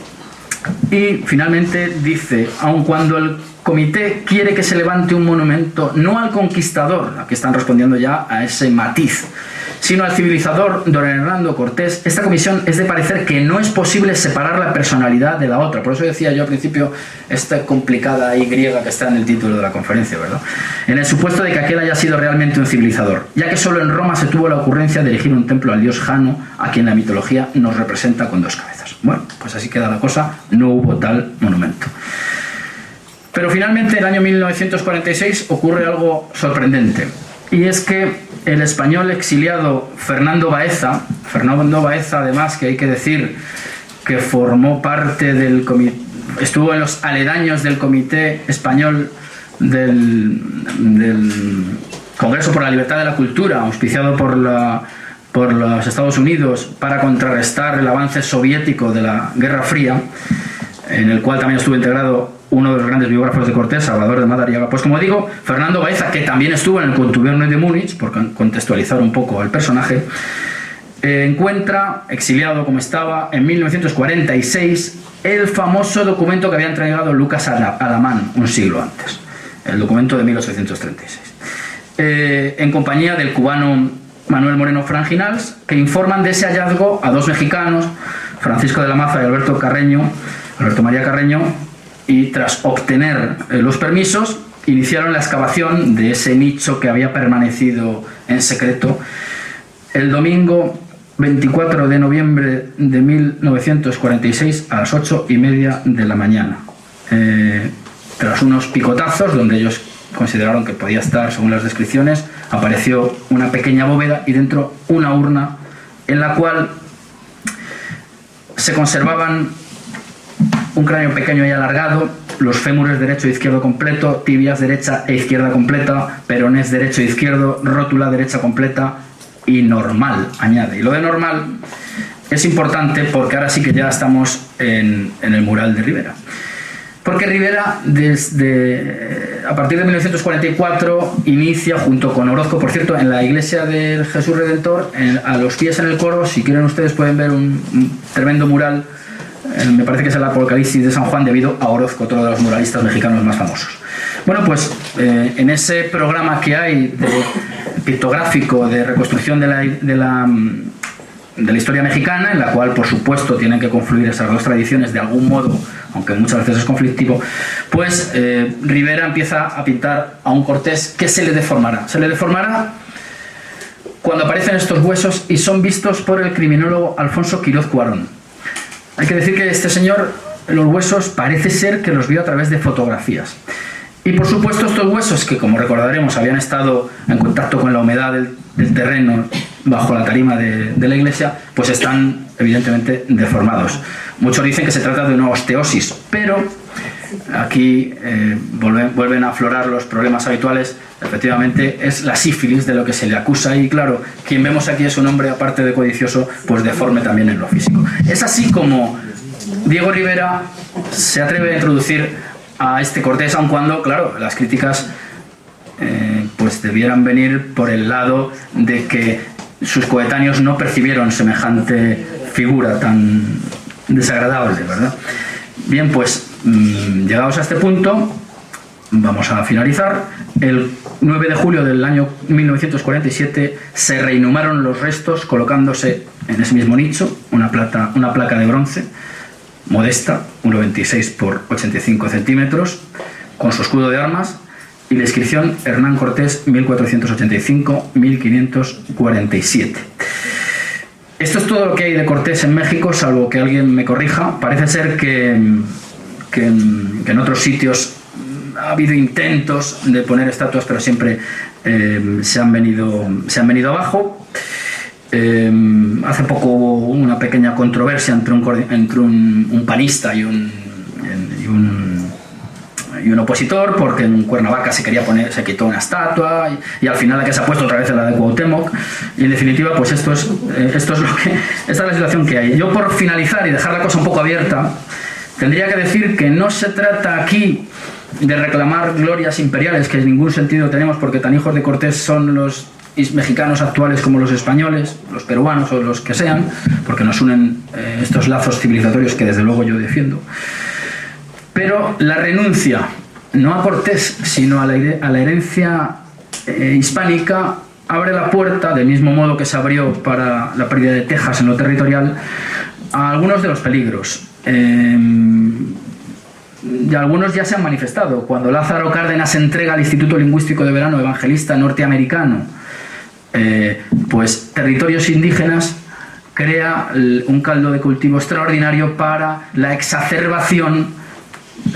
Y finalmente dice, aun cuando el comité quiere que se levante un monumento no al conquistador, aquí están respondiendo ya a ese matiz, sino al civilizador don Hernando Cortés, esta comisión es de parecer que no es posible separar la personalidad de la otra. Por eso decía yo al principio esta complicada Y griega que está en el título de la conferencia, ¿verdad? En el supuesto de que aquel haya sido realmente un civilizador, ya que solo en Roma se tuvo la ocurrencia de erigir un templo al dios Jano, a quien la mitología nos representa con 2 cabezas. Bueno, pues así queda la cosa, no hubo tal monumento. Pero finalmente, en el año 1946, ocurre algo sorprendente. Y es que el español exiliado Fernando Baeza, además, que hay que decir que formó parte del comité, estuvo en los aledaños del Comité Español del Congreso por la Libertad de la Cultura, auspiciado por los Estados Unidos para contrarrestar el avance soviético de la Guerra Fría, en el cual también estuvo integrado uno de los grandes biógrafos de Cortés, Salvador de Madariaga. Pues como digo, Fernando Baeza, que también estuvo en el Contubernio de Múnich, por contextualizar un poco al personaje, encuentra, exiliado como estaba, en 1946, el famoso documento que había entregado Lucas Alamán un siglo antes, el documento de 1836, en compañía del cubano Manuel Moreno Franginals, que informan de ese hallazgo a 2 mexicanos, Francisco de la Maza y Alberto María Carreño, y tras obtener los permisos, iniciaron la excavación de ese nicho que había permanecido en secreto el domingo 24 de noviembre de 1946 a las 8:30 de la mañana. Tras unos picotazos, donde ellos consideraron que podía estar, según las descripciones, apareció una pequeña bóveda y dentro una urna en la cual se conservaban un cráneo pequeño y alargado, los fémures derecho e izquierdo completo, tibias derecha e izquierda completa, perones derecho e izquierdo, rótula derecha completa y normal, añade. Y lo de normal es importante porque ahora sí que ya estamos en el mural de Rivera. Porque Rivera, a partir de 1944, inicia, junto con Orozco, por cierto, en la iglesia del Jesús Redentor, a los pies en el coro, si quieren ustedes pueden ver un tremendo mural, me parece que es el Apocalipsis de San Juan, debido a Orozco, otro de los muralistas mexicanos más famosos. Bueno, pues en ese programa que hay pictográfico de reconstrucción de la historia mexicana, en la cual por supuesto tienen que confluir esas 2 tradiciones de algún modo, aunque muchas veces es conflictivo, pues Rivera empieza a pintar a un Cortés que se le deformará. Se le deformará cuando aparecen estos huesos y son vistos por el criminólogo Alfonso Quiroz Cuarón. Hay que decir que este señor, los huesos parece ser que los vio a través de fotografías. Y por supuesto estos huesos, que como recordaremos habían estado en contacto con la humedad del terreno bajo la tarima de la iglesia, pues están evidentemente deformados. Muchos dicen que se trata de una osteosis, pero aquí vuelven a aflorar los problemas habituales. Efectivamente es la sífilis de lo que se le acusa, y claro, quien vemos aquí es un hombre, aparte de codicioso, pues deforme también en lo físico. Es así como Diego Rivera se atreve a introducir a este Cortés, aun cuando, claro, las críticas pues debieran venir por el lado de que sus coetáneos no percibieron semejante figura tan desagradable, ¿verdad? Bien, pues llegados a este punto, vamos a finalizar. El 9 de julio del año 1947 se reinhumaron los restos, colocándose en ese mismo nicho una placa de bronce modesta, 1,26 por 85 centímetros, con su escudo de armas y la inscripción Hernán Cortés 1485-1547. Esto es todo lo que hay de Cortés en México, salvo que alguien me corrija. Parece ser que en otros sitios ha habido intentos de poner estatuas, pero siempre se han venido abajo. Hace poco hubo una pequeña controversia entre un panista y un opositor, porque en Cuernavaca se quitó una estatua y al final la que se ha puesto otra vez es la de Cuauhtémoc, y en definitiva pues esta es la situación que hay. Yo, por finalizar y dejar la cosa un poco abierta, tendría que decir que no se trata aquí de reclamar glorias imperiales, que en ningún sentido tenemos, porque tan hijos de Cortés son los mexicanos actuales como los españoles, los peruanos o los que sean, porque nos unen estos lazos civilizatorios que desde luego yo defiendo. Pero la renuncia, no a Cortés, sino a la herencia hispánica, abre la puerta, del mismo modo que se abrió para la pérdida de Texas en lo territorial, a algunos de los peligros. Y algunos ya se han manifestado. Cuando Lázaro Cárdenas entrega al Instituto Lingüístico de Verano Evangelista norteamericano pues territorios indígenas, crea un caldo de cultivo extraordinario para la exacerbación,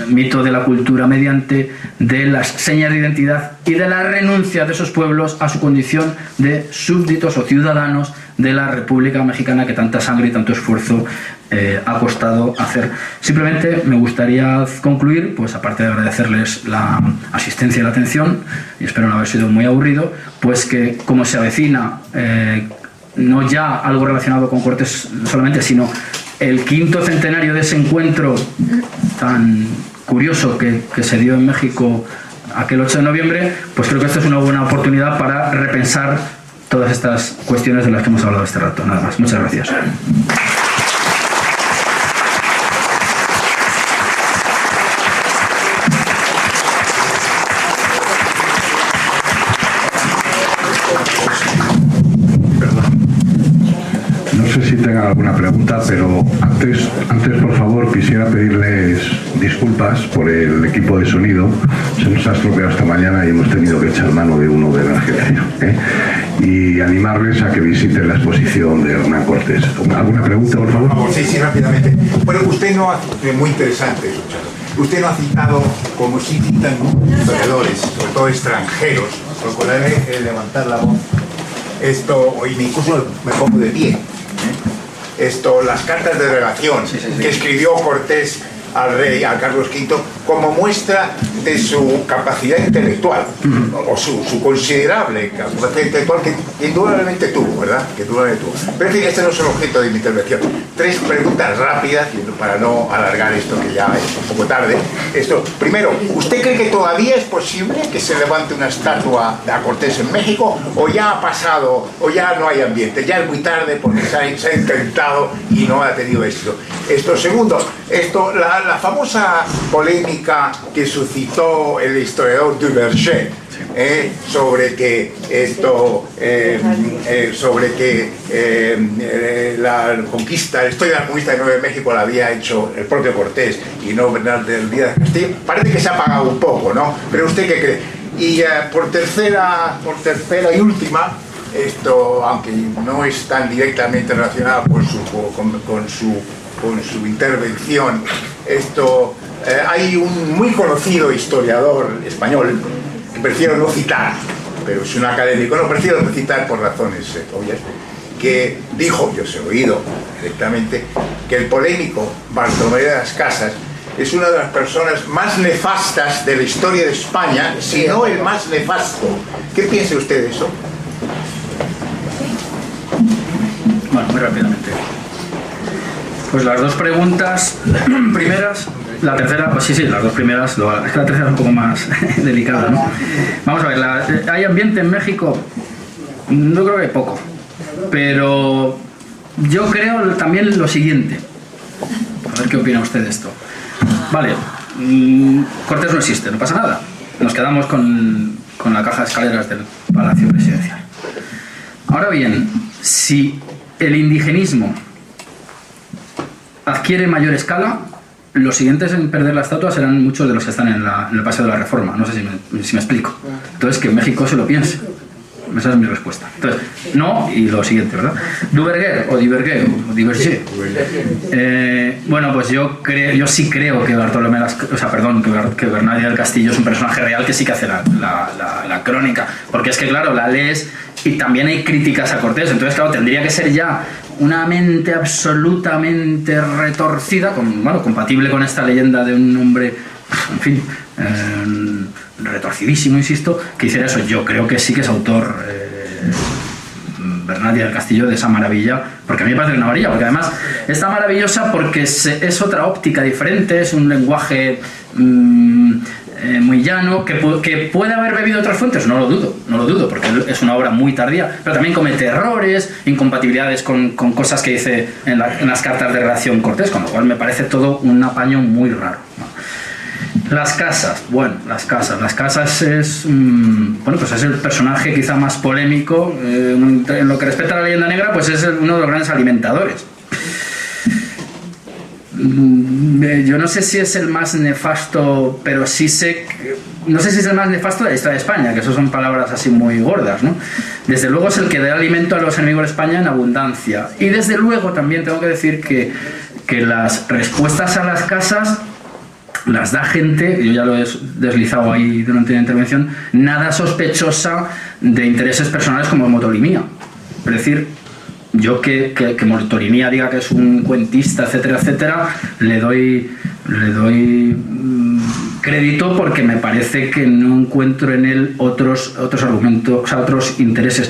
mito de la cultura, mediante de las señas de identidad y de la renuncia de esos pueblos a su condición de súbditos o ciudadanos de la República Mexicana que tanta sangre y tanto esfuerzo ha costado hacer. Simplemente me gustaría concluir, pues aparte de agradecerles la asistencia y la atención, y espero no haber sido muy aburrido, pues que como se avecina no ya algo relacionado con Cortés solamente, sino el 5º centenario de ese encuentro tan curioso que se dio en México aquel 8 de noviembre, pues creo que esta es una buena oportunidad para repensar todas estas cuestiones de las que hemos hablado este rato. Nada más. Muchas gracias. No sé si tengan alguna pregunta, pero antes por favor quisiera pedirles disculpas por el equipo de sonido. Se nos ha estropeado esta mañana y hemos tenido que echar mano de uno de emergencia, y animarles a que visiten la exposición de Hernán Cortés. ¿Alguna pregunta, por favor? Sí, rápidamente. Bueno, usted no ha... Muy interesante escucharlo. Usted no ha citado, como sí citan historiadores, sobre todo extranjeros, procuraré levantar la voz, y incluso me pongo de pie, las cartas de relación que escribió Cortés al rey, a Carlos V, como muestra de su capacidad intelectual, o su considerable capacidad intelectual que indudablemente tuvo, ¿verdad? Pero en fin, este no es el objeto de mi intervención. 3 preguntas rápidas, para no alargar esto, que ya es un poco tarde. Primero, ¿usted cree que todavía es posible que se levante una estatua a Cortés en México, o ya ha pasado, o ya no hay ambiente? Ya es muy tarde porque se ha intentado y no ha tenido éxito. Segundo, la famosa polémica que suscitó el historiador Duverger sobre que la historia de la conquista de Nueva México la había hecho el propio Cortés y no Bernal del Díaz de Castillo, parece que se ha apagado un poco, ¿no? Pero ¿usted qué cree? Y por tercera y última, aunque no es tan directamente relacionado con su intervención, hay un muy conocido historiador español que prefiero no citar, pero es un académico, no prefiero no citar por razones obvias, que dijo, yo se he oído directamente, que el polémico Bartolomé de las Casas es una de las personas más nefastas de la historia de España, si no el más nefasto. ¿Qué piensa usted de eso? Bueno, muy rápidamente. Pues las 2 preguntas primeras, la tercera, pues sí, las 2 primeras, es que la tercera es un poco más delicada, ¿no? Vamos a ver, ¿hay ambiente en México? No creo que poco, pero yo creo también lo siguiente. A ver qué opina usted de esto. Vale, Cortés no existe, no pasa nada. Nos quedamos con la caja de escaleras del Palacio Presidencial. Ahora bien, si el indigenismo adquiere mayor escala, los siguientes en perder la estatua serán muchos de los que están en el Paseo de la Reforma. No sé si me explico. Entonces, que México se lo piense. Esa es mi respuesta. Entonces, no, y lo siguiente, ¿verdad? Duverger, bueno, pues yo sí creo que Bartolomé, que Bernardino del Castillo es un personaje real que sí que hace la crónica. Porque es que, claro, la lees y también hay críticas a Cortés. Entonces, claro, tendría que ser ya una mente absolutamente retorcida, compatible con esta leyenda de un hombre, en fin, retorcidísimo, insisto, que hiciera eso. Yo creo que sí que es autor Bernardino del Castillo de esa maravilla, porque a mí me parece una maravilla, porque además está maravillosa porque es otra óptica diferente, es un lenguaje muy llano, que puede haber bebido otras fuentes, no lo dudo, porque es una obra muy tardía, pero también comete errores, incompatibilidades con cosas que dice en las cartas de relación Cortés, con lo cual me parece todo un apaño muy raro, ¿no? Las casas, bueno, las casas es, bueno, pues es el personaje quizá más polémico, en lo que respecta a la leyenda negra, pues es uno de los grandes alimentadores. Yo no sé si es el más nefasto, pero sí sé no sé si es el más nefasto de la historia de España, que eso son palabras así muy gordas, ¿no? Desde luego es el que da alimento a los enemigos de España en abundancia, y desde luego también tengo que decir que las respuestas a las casas las da gente, yo ya lo he deslizado ahí durante la intervención, nada sospechosa de intereses personales como Motolimía. Es decir, yo que Motolimía diga que es un cuentista, etcétera, etcétera, le doy crédito, porque me parece que no encuentro en él otros argumentos, o sea, otros intereses.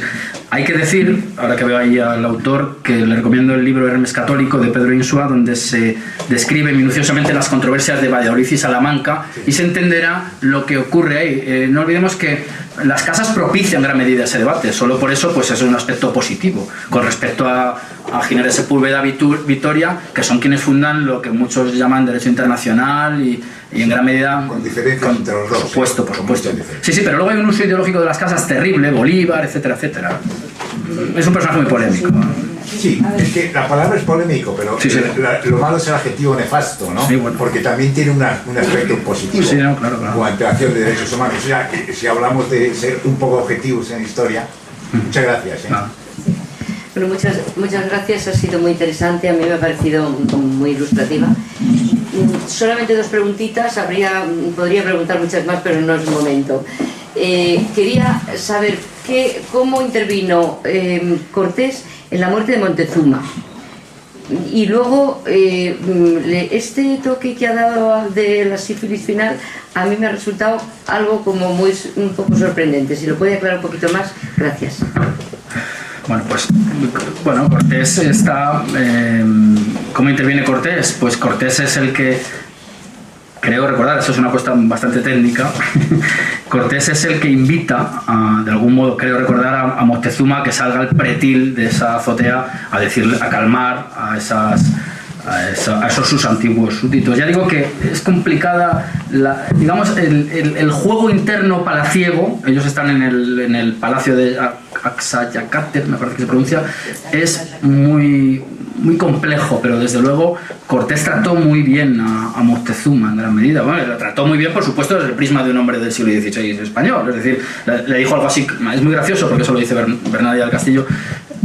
Hay que decir, ahora que veo ahí al autor, que le recomiendo el libro Hermes Católico de Pedro Insua, donde se describe minuciosamente las controversias de Valladolid y Salamanca, y se entenderá lo que ocurre ahí. No olvidemos que las casas propician en gran medida ese debate, solo por eso pues es un aspecto positivo con respecto a Giner Sepúlveda, Vitoria, que son quienes fundan lo que muchos llaman derecho internacional y en gran medida con diferencias entre los dos. Por supuesto. Sí, pero luego hay un uso ideológico de las casas terrible, Bolívar, etcétera, etcétera. Es un personaje muy polémico. Sí, es que la palabra es polémico, pero sí. Lo malo es el adjetivo nefasto, ¿no? Sí, bueno. Porque también tiene un aspecto positivo. Sí, no, claro. Como antelación de derechos humanos. O sea, si hablamos de ser un poco objetivos en historia, muchas gracias. Bueno, muchas gracias, ha sido muy interesante, a mí me ha parecido muy ilustrativa. Solamente dos preguntitas, podría preguntar muchas más, pero no es el momento. Quería saber cómo intervino Cortés en la muerte de Montezuma. Y luego, este toque que ha dado de la sífilis final, a mí me ha resultado algo como un poco sorprendente. Si lo puede aclarar un poquito más, gracias. Bueno, Cortés está... ¿Cómo interviene Cortés? Pues Cortés es el que, creo recordar, eso es una cuestión bastante técnica, Cortés es el que invita, de algún modo, creo recordar, a Moctezuma a que salga al pretil de esa azotea a calmar a esos sus antiguos súbditos. Ya digo que es complicada, digamos, el juego interno palaciego. Ellos están en el palacio de Axayácatl, me parece que se pronuncia, es muy complejo, pero desde luego Cortés trató muy bien a Moctezuma en gran medida. Bueno, lo trató muy bien, por supuesto, desde el prisma de un hombre del siglo XVI español. Es decir, le dijo algo así, es muy gracioso porque eso lo dice Bernadette del Castillo,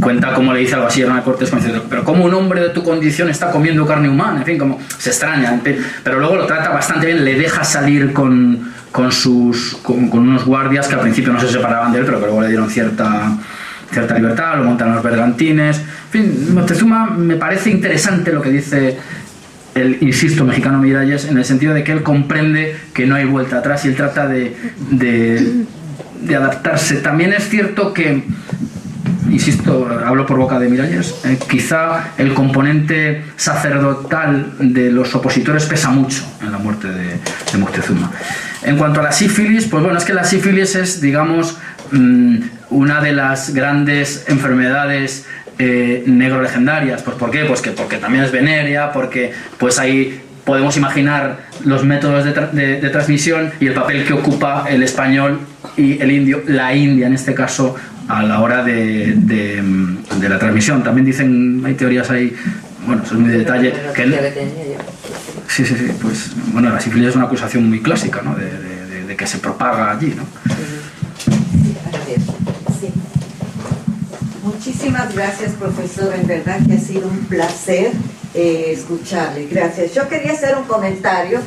cuenta cómo le dice algo así a Hernán Cortés, como diciendo, pero cómo un hombre de tu condición está comiendo carne humana, en fin, como se extraña, pero luego lo trata bastante bien, le deja salir con unos guardias que al principio no se separaban de él, pero que luego le dieron cierta libertad, lo montan los bergantines. En fin, Moctezuma me parece interesante lo que dice el, insisto, mexicano Miralles, en el sentido de que él comprende que no hay vuelta atrás y él trata de adaptarse. También es cierto que, insisto, hablo por boca de Miralles, quizá el componente sacerdotal de los opositores pesa mucho en la muerte de Moctezuma. En cuanto a la sífilis, pues bueno, es que la sífilis es, digamos, una de las grandes enfermedades negro-legendarias. Pues ¿por qué? Pues porque también es venérea, porque pues ahí podemos imaginar los métodos de transmisión y el papel que ocupa el español y el indio, la India en este caso, a la hora de la transmisión. También dicen, hay teorías ahí, bueno, eso es muy de detalle, sí, pues bueno, la sífilis es una acusación muy clásica, ¿no? de que se propaga allí, ¿no? Sí. Muchísimas gracias, profesor, en verdad que ha sido un placer escucharle, gracias. Yo quería hacer un comentario,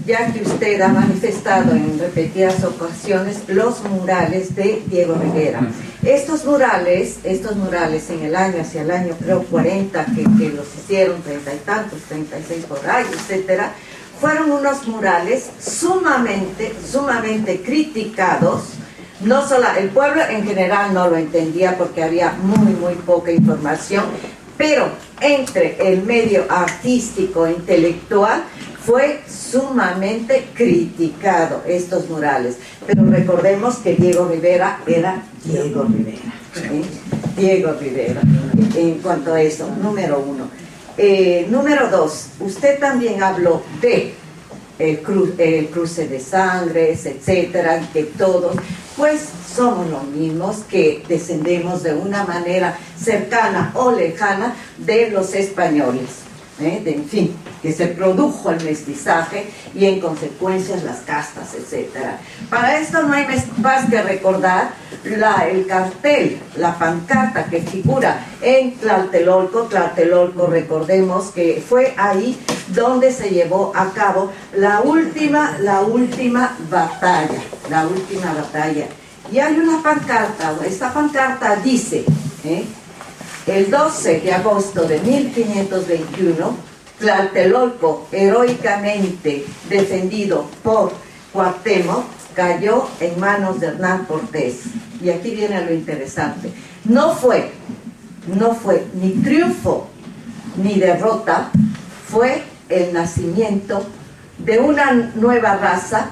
ya que usted ha manifestado en repetidas ocasiones los murales de Diego Rivera. Estos murales en el año, hacia el año creo 40, que los hicieron, 30 y tantos, 36 por ahí, etcétera, fueron unos murales sumamente criticados. No solo el pueblo en general no lo entendía porque había muy poca información, pero entre el medio artístico, intelectual, fue sumamente criticado estos murales. Pero recordemos que Diego Rivera era Diego Rivera. ¿Sí? Diego Rivera. En cuanto a eso, número uno. Número dos, usted también habló de el cruce de sangres, etcétera, que todos, pues somos los mismos que descendemos de una manera cercana o lejana de los españoles. En fin, que se produjo el mestizaje y en consecuencia las castas, etcétera. Para esto no hay más que recordar el cartel, la pancarta que figura en Tlatelolco. Tlatelolco, recordemos que fue ahí donde se llevó a cabo la última batalla, Y hay una pancarta, esta pancarta dice, el 12 de agosto de 1521, Tlatelolco, heroicamente defendido por Cuauhtémoc, cayó en manos de Hernán Cortés. Y aquí viene lo interesante. No fue ni triunfo ni derrota, fue el nacimiento de una nueva raza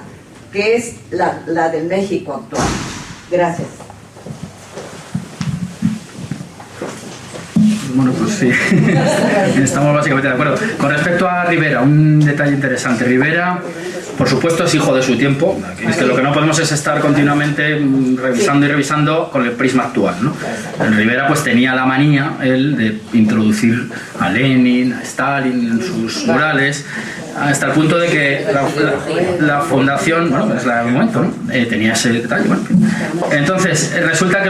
que es la del México actual. Gracias. Bueno, pues sí, estamos básicamente de acuerdo. Con respecto a Rivera, un detalle interesante. Rivera, por supuesto, es hijo de su tiempo. Es que lo que no podemos es estar continuamente revisando y revisando con el prisma actual, ¿no? Rivera pues tenía la manía, él, de introducir a Lenin, a Stalin en sus murales, hasta el punto de que la fundación, bueno, es el momento, ¿no? Tenía ese detalle. Bueno, entonces, resulta que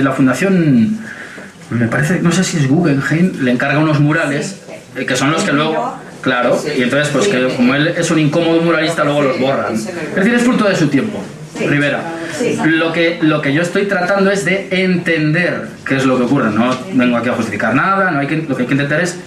la fundación, me parece, no sé si es Guggenheim, le encarga unos murales que son los que luego, claro, y entonces pues que como él es un incómodo muralista, luego los borran. Es decir, es fruto de su tiempo, Rivera. Lo que yo estoy tratando es de entender qué es lo que ocurre. No vengo aquí a justificar nada, lo que hay que entender es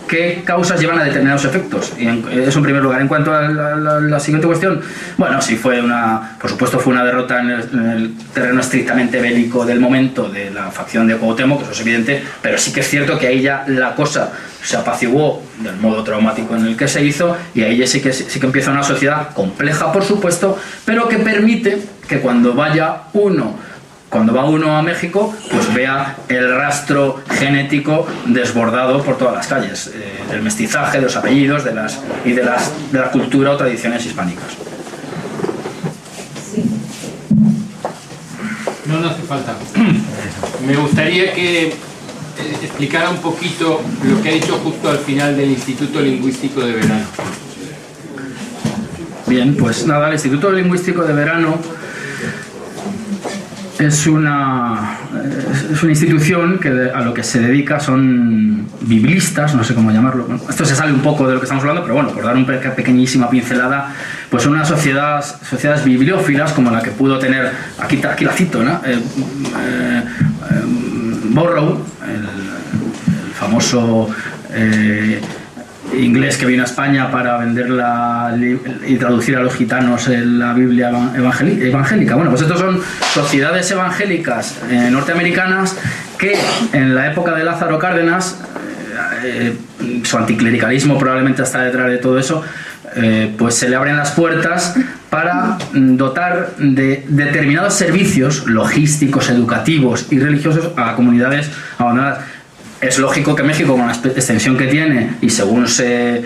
qué causas llevan a determinados efectos. Y eso en primer lugar. En cuanto a la siguiente cuestión, bueno, sí por supuesto fue una derrota en el terreno estrictamente bélico del momento de la facción de Cuauhtémoc, eso es evidente, pero sí que es cierto que ahí ya la cosa se apaciguó del modo traumático en el que se hizo, y ahí ya sí que empieza una sociedad compleja, por supuesto, pero que permite que cuando va uno a México, pues vea el rastro genético desbordado por todas las calles, del mestizaje, de los apellidos, de la cultura o tradiciones hispánicas. No hace falta. Me gustaría que explicara un poquito lo que ha dicho justo al final del Instituto Lingüístico de Verano. Bien, pues nada, el Instituto Lingüístico de Verano es una institución que a lo que se dedica son biblistas, no sé cómo llamarlo. Bueno, esto se sale un poco de lo que estamos hablando, pero bueno, por dar una pequeñísima pincelada, pues son unas sociedades bibliófilas como la que pudo tener, aquí la cito, ¿no? Borrow, el famoso inglés que vino a España para venderla y traducir a los gitanos la Biblia evangélica. Bueno, pues estos son sociedades evangélicas norteamericanas que en la época de Lázaro Cárdenas, su anticlericalismo probablemente está detrás de todo eso, pues se le abren las puertas para dotar de determinados servicios logísticos, educativos y religiosos a comunidades abandonadas. Es lógico que México, con la extensión que tiene y según se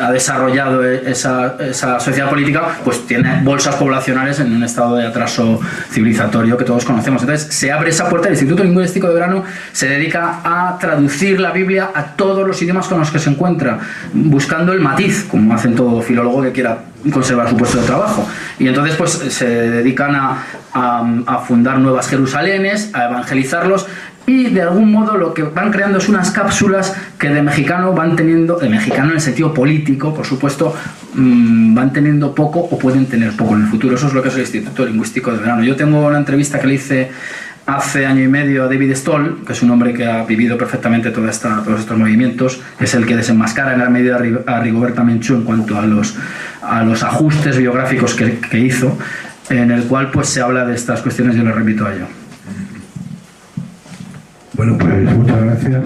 ha desarrollado esa sociedad política, pues tiene bolsas poblacionales en un estado de atraso civilizatorio que todos conocemos. Entonces se abre esa puerta. El Instituto Lingüístico de Verano se dedica a traducir la Biblia a todos los idiomas con los que se encuentra, buscando el matiz, como hacen todo filólogo que quiera conservar su puesto de trabajo. Y entonces pues se dedican a fundar nuevas Jerusalenes, a evangelizarlos, y de algún modo lo que van creando es unas cápsulas que de mexicano van teniendo, de mexicano en el sentido político, por supuesto, van teniendo poco o pueden tener poco en el futuro. Eso es lo que es el Instituto Lingüístico de Verano. Yo tengo una entrevista que le hice hace año y medio a David Stoll, que es un hombre que ha vivido perfectamente todos estos movimientos, es el que desenmascara en gran medida a Rigoberta Menchú en cuanto a los ajustes biográficos que hizo, en el cual pues se habla de estas cuestiones. Yo le repito a ello. Bueno, pues muchas gracias.